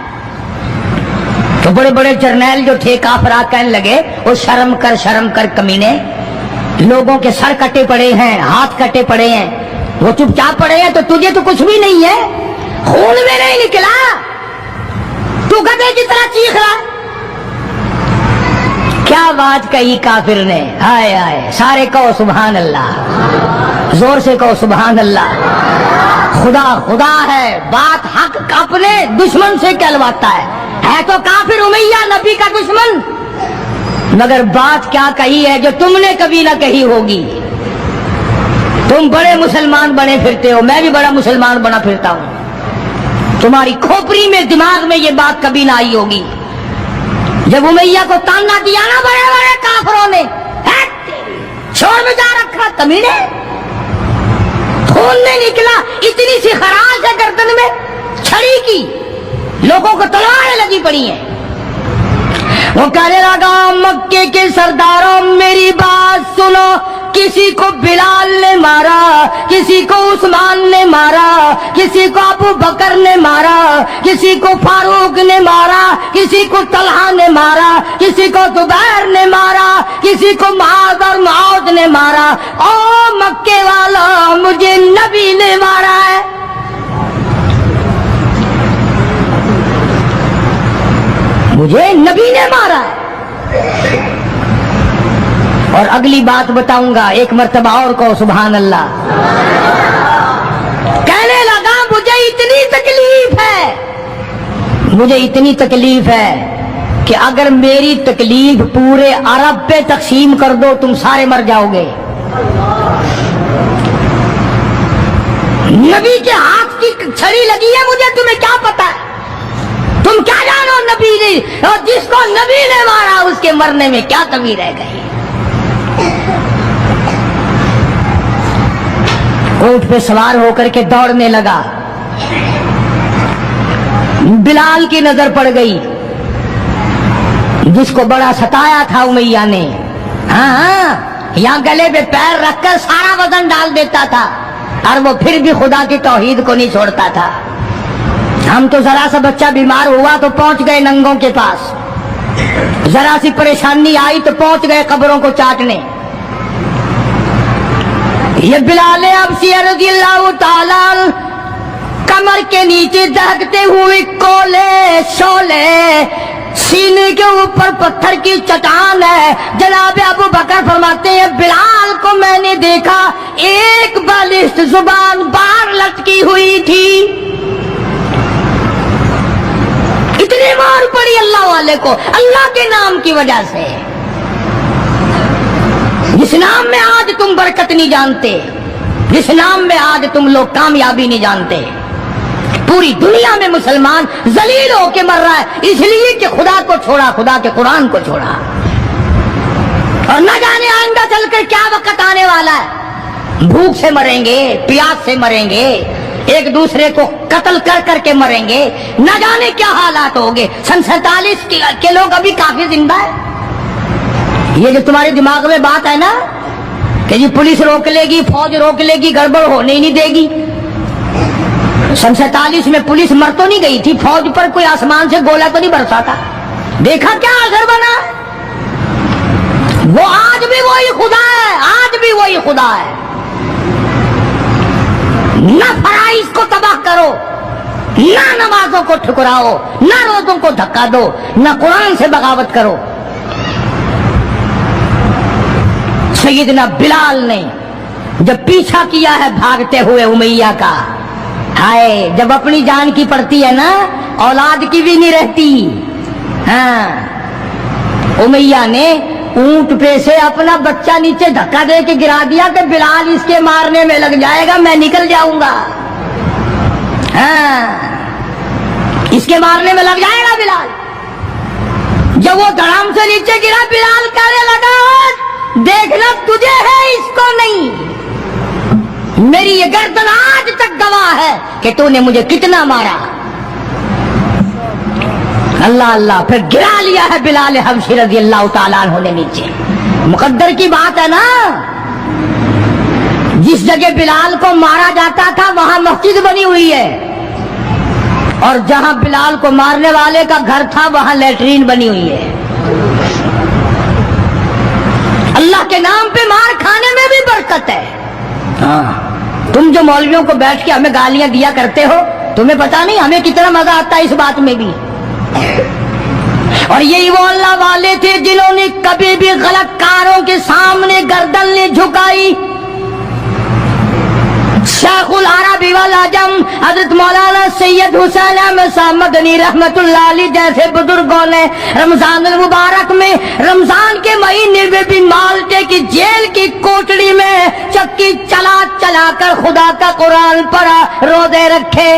تو بڑے بڑے جرنیل جو تھے کافرات کہنے لگے وہ شرم کر کمینے، لوگوں کے سر کٹے پڑے ہیں، ہاتھ کٹے پڑے ہیں، وہ چپ چاپ پڑے ہیں، تو تجھے تو کچھ بھی نہیں ہے، خون میں نہیں نکلا، تو گدھے کی طرح چیخ رہا۔ کیا بات کہی کافر نے، ہائے ہائے، سارے کہو سبحان اللہ، زور سے کہو سبحان اللہ۔ خدا خدا ہے، بات حق اپنے دشمن سے کہلواتا ہے تو کافر امیہ نبی کا دشمن، مگر بات کیا کہی ہے جو تم نے کبھی نہ کہی ہوگی۔ تم بڑے مسلمان بنے پھرتے ہو، میں بھی بڑا مسلمان بنا پھرتا ہوں، تمہاری کھوپڑی میں دماغ میں یہ بات کبھی نہ آئی ہوگی۔ جب امیہ کو تانا دیا نا بڑے بڑے کافروں نے، چھوڑ میں جا رکھا کمینے، خون نہیں نکلا، اتنی سی خراش ہے گردن میں چھڑی کی، لوگوں کو تلواریں لگی پڑی ہیں۔ وہ کہنے لگا مکے کے سرداروں میری بات سنو، کسی کو بلال نے مارا، کسی کو عثمان نے مارا، کسی کو ابو بکر نے مارا، کسی کو فاروق نے مارا، کسی کو طلحہ نے مارا، کسی کو زبیر نے مارا، کسی کو معاذ اور معاذ نے مارا، او مکے والا مجھے نبی نے مارا ہے۔ مجھے نبی نے مارا ہے۔ اور اگلی بات بتاؤں گا، ایک مرتبہ اور کو سبحان اللہ۔ کہنے لگا مجھے اتنی تکلیف ہے، مجھے اتنی تکلیف ہے کہ اگر میری تکلیف پورے عرب پہ تقسیم کر دو تم سارے مر جاؤ گے۔ نبی کے ہاتھ کی چھڑی لگی ہے، مجھے تمہیں کیا پتا ہے؟ تم کیا جانو نبی نے، اور جس کو نبی نے مارا اس کے مرنے میں کیا کمی رہ گئی؟ اونٹ پہ سوار ہو کر کے دوڑنے لگا، بلال کی نظر پڑ گئی جس کو بڑا ستایا تھا امیہ نے۔ ہاں یہاں گلے پہ پیر رکھ کر سارا وزن ڈال دیتا تھا اور وہ پھر بھی خدا کی توحید کو نہیں چھوڑتا تھا۔ ہم تو ذرا سا بچہ بیمار ہوا تو پہنچ گئے ننگوں کے پاس، ذرا سی پریشانی آئی تو پہنچ گئے قبروں کو چاٹنے۔ یہ بلال حبشی رضی اللہ تعالی کمر کے نیچے دہکتے ہوئے کولے شولے، سینے کے اوپر پتھر کی چٹان ہے۔ جناب ابو بکر فرماتے ہیں بلال کو میں نے دیکھا ایک بالشت زبان باہر لٹکی ہوئی تھی، اتنی مار پڑی اللہ والے کو اللہ کے نام کی وجہ سے، جس نام میں آج تم برکت نہیں جانتے، جس نام میں آج تم لوگ کامیابی نہیں جانتے۔ پوری دنیا میں مسلمان ذلیل ہو کے مر رہا ہے اس لیے کہ خدا کو چھوڑا، خدا کے قرآن کو چھوڑا، اور نہ جانے آئندہ چل کر کیا وقت آنے والا ہے۔ بھوک سے مریں گے، پیاس سے مریں گے، ایک دوسرے کو قتل کر کر کے مریں گے، نہ جانے کیا حالات ہوگے۔ سن 47 کے لوگ ابھی کافی زندہ ہے۔ یہ جو تمہارے دماغ میں بات ہے نا کہ جی پولیس روک لے گی، فوج روک لے گی، گڑبڑ ہونے ہی نہیں دے گی۔ سن 47 میں پولیس مر تو نہیں گئی تھی، فوج پر کوئی آسمان سے گولا تو نہیں برسا تھا، دیکھا کیا اثر بنا؟ وہ آج بھی وہی خدا ہے، آج بھی وہی خدا ہے۔ نہ فرائض کو تباہ کرو، نہ نمازوں کو ٹھکراؤ، نہ روزوں کو دھکا دو، نہ قرآن سے بغاوت کرو۔ سیدنا بلال نے جب پیچھا کیا ہے بھاگتے ہوئے امیہ کا، ہائے جب اپنی جان کی پڑتی ہے نا اولاد کی بھی نہیں رہتی۔ ہاں امیہ نے اونٹ پہ سے اپنا بچہ نیچے دھکا دے کے گرا دیا کہ بلال اس کے مارنے میں لگ جائے گا، میں نکل جاؤں گا۔ ہاں اس کے مارنے میں لگ جائے گا بلال۔ جب وہ دھڑام سے نیچے گرا بلال کہنے لگا دیکھنا تجھے ہے اس کو نہیں، میری یہ گردن آج تک گواہ ہے کہ تو نے مجھے کتنا مارا۔ اللہ اللہ، پھر گرا لیا ہے بلال حبشی رضی اللہ تعالیٰ عنہ نے نیچے۔ مقدر کی بات ہے نا، جس جگہ بلال کو مارا جاتا تھا وہاں مسجد بنی ہوئی ہے، اور جہاں بلال کو مارنے والے کا گھر تھا وہاں لیٹرین بنی ہوئی ہے۔ اللہ کے نام پہ مار کھانے میں بھی برکت ہے۔ ہاں تم جو مولویوں کو بیٹھ کے ہمیں گالیاں دیا کرتے ہو، تمہیں پتا نہیں ہمیں کتنا مزہ آتا ہے اس بات میں بھی۔ اور یہی وہ اللہ والے تھے جنہوں نے کبھی بھی غلط کاروں کے سامنے گردن نہیں جھکائی۔ شیخ العرب والعجم حضرت مولانا سید حسین احمد صاحب مدنی رحمت اللہ علیہ جیسے بزرگوں نے رمضان المبارک میں، رمضان کے مہینے میں بھی مالٹے کی جیل کی کوٹڑی میں چکی چلا چلا کر خدا کا قرآن پڑھا، روزے رکھے۔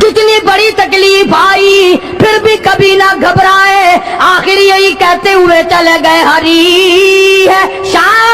کتنی بڑی تکلیف آئی پھر بھی کبھی نہ گھبرائے، آخر یہی کہتے ہوئے چلے گئے ہری ہے شاہ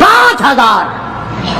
5000।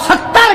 70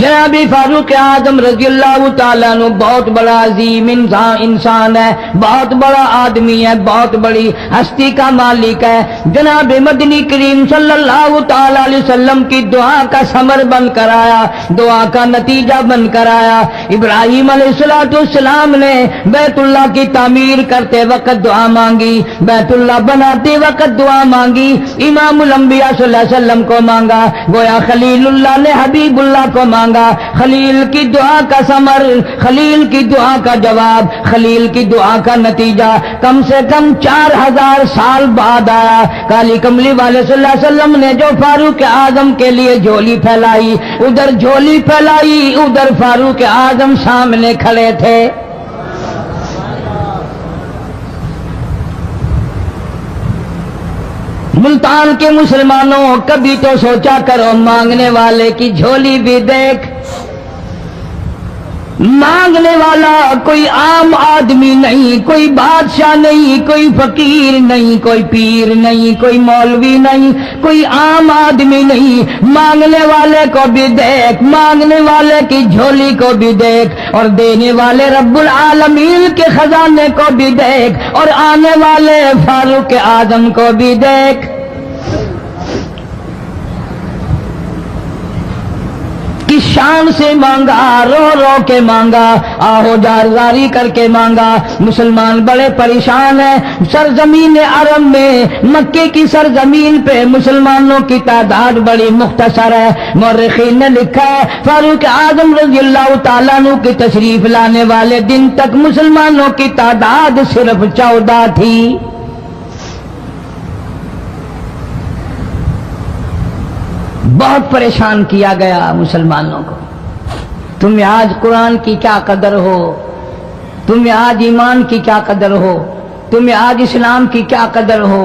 جناب فاروق اعظم رضی اللہ تعالیٰ عنہ بہت بڑا عظیم انسان ہے، بہت بڑا آدمی ہے، بہت بڑی ہستی کا مالک ہے۔ جناب مدنی کریم صلی اللہ تعالیٰ علیہ وسلم کی دعا کا ثمر بن کر آیا، دعا کا نتیجہ بن کر آیا۔ ابراہیم علیہ السلام نے بیت اللہ کی تعمیر کرتے وقت دعا مانگی، بیت اللہ بناتے وقت دعا مانگی، امام الانبیاء صلی اللہ علیہ وسلم کو مانگا، گویا خلیل اللہ نے حبیب اللہ کو مانگا۔ خلیل کی دعا کا ثمر، خلیل کی دعا کا جواب، خلیل کی دعا کا نتیجہ کم سے کم 4000 سال بعد آیا۔ کالی کملی والے صلی اللہ علیہ وسلم نے جو فاروق اعظم کے لیے جھولی پھیلائی، ادھر جھولی پھیلائی، ادھر فاروق اعظم سامنے کھڑے تھے۔ ملتان کے مسلمانوں، کبھی تو سوچا کرو مانگنے والے کی جھولی بھی دیکھ۔ مانگنے والا کوئی عام آدمی نہیں، کوئی بادشاہ نہیں، کوئی فقیر نہیں، کوئی پیر نہیں، کوئی مولوی نہیں، کوئی عام آدمی نہیں۔ مانگنے والے کو بھی دیکھ، مانگنے والے کی جھولی کو بھی دیکھ، اور دینے والے رب العالمین کے خزانے کو بھی دیکھ، اور آنے والے فاروق اعظم کو بھی دیکھ۔ کس شان سے مانگا، رو رو کے مانگا، آہو جارزاری کر کے مانگا۔ مسلمان بڑے پریشان ہیں۔ سرزمین عرب میں، مکے کی سرزمین پہ مسلمانوں کی تعداد بڑی مختصر ہے۔ مورخین نے لکھا ہے فاروق اعظم رضی اللہ تعالیٰ عنہ کی تشریف لانے والے دن تک مسلمانوں کی تعداد صرف 14 تھی۔ بہت پریشان کیا گیا مسلمانوں کو۔ تمہیں آج قرآن کی کیا قدر ہو، تمہیں آج ایمان کی کیا قدر ہو، تمہیں آج اسلام کی کیا قدر ہو۔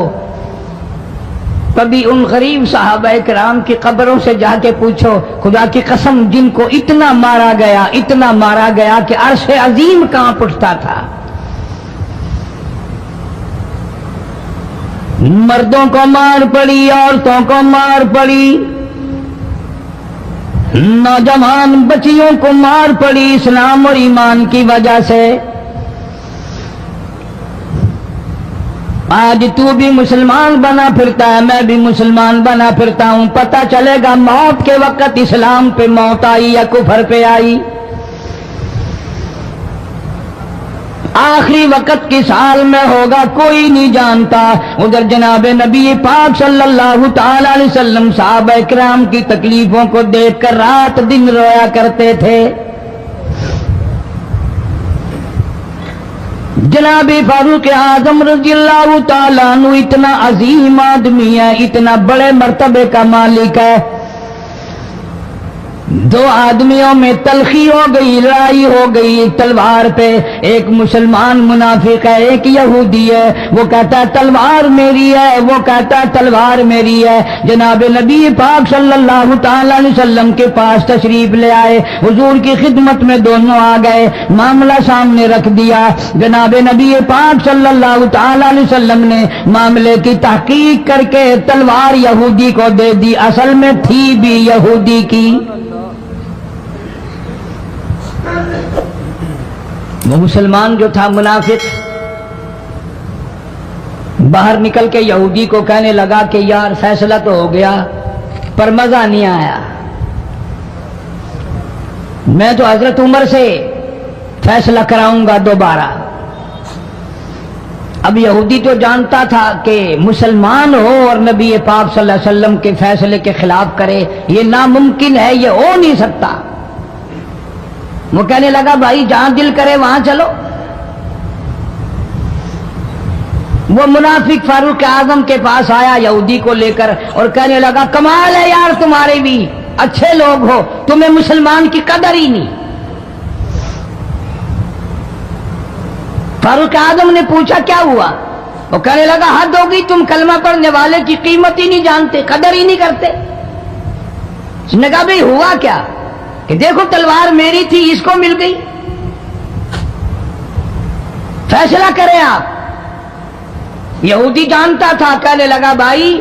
کبھی ان غریب صحابہ کرام کی قبروں سے جا کے پوچھو، خدا کی قسم جن کو اتنا مارا گیا، اتنا مارا گیا کہ عرش عظیم کانپ اٹھتا تھا۔ مردوں کو مار پڑی، عورتوں کو مار پڑی، نوجوان بچیوں کو مار پڑی اسلام اور ایمان کی وجہ سے۔ آج تو بھی مسلمان بنا پھرتا ہے، میں بھی مسلمان بنا پھرتا ہوں، پتہ چلے گا موت کے وقت اسلام پہ موت آئی یا کفر پہ آئی۔ آخری وقت کس حال میں ہوگا کوئی نہیں جانتا۔ ادھر جناب نبی پاک صلی اللہ تعالی علیہ وسلم صحابہ کرام کی تکلیفوں کو دیکھ کر رات دن رویا کرتے تھے۔ جناب فاروق اعظم رضی اللہ تعالیٰ عنہ اتنا عظیم آدمی ہے، اتنا بڑے مرتبے کا مالک ہے۔ دو آدمیوں میں تلخی ہو گئی، لڑائی ہو گئی تلوار پہ۔ ایک مسلمان منافق ہے، ایک یہودی ہے۔ وہ کہتا ہے تلوار میری ہے، وہ کہتا ہے تلوار میری ہے۔ جناب نبی پاک صلی اللہ تعالی علیہ وسلم کے پاس تشریف لے آئے، حضور کی خدمت میں دونوں آ گئے، معاملہ سامنے رکھ دیا۔ جناب نبی پاک صلی اللہ تعالی علیہ وسلم نے معاملے کی تحقیق کر کے تلوار یہودی کو دے دی، اصل میں تھی بھی یہودی کی۔ وہ مسلمان جو تھا منافق باہر نکل کے یہودی کو کہنے لگا کہ یار فیصلہ تو ہو گیا پر مزہ نہیں آیا، میں تو حضرت عمر سے فیصلہ کراؤں گا دوبارہ۔ اب یہودی تو جانتا تھا کہ مسلمان ہو اور نبی پاک صلی اللہ علیہ وسلم کے فیصلے کے خلاف کرے، یہ ناممکن ہے، یہ ہو نہیں سکتا۔ وہ کہنے لگا بھائی جہاں دل کرے وہاں چلو۔ وہ منافق فاروق اعظم کے پاس آیا یہودی کو لے کر اور کہنے لگا کمال ہے یار تمہارے بھی، اچھے لوگ ہو، تمہیں مسلمان کی قدر ہی نہیں۔ فاروق اعظم نے پوچھا کیا ہوا؟ وہ کہنے لگا حد ہوگی، تم کلمہ پڑھنے والے کی قیمت ہی نہیں جانتے، قدر ہی نہیں کرتے۔ اس نے کہا بھئی ہوا کیا؟ کہ دیکھو تلوار میری تھی، اس کو مل گئی، فیصلہ کریں آپ۔ یہودی جانتا تھا، کہنے لگا بھائی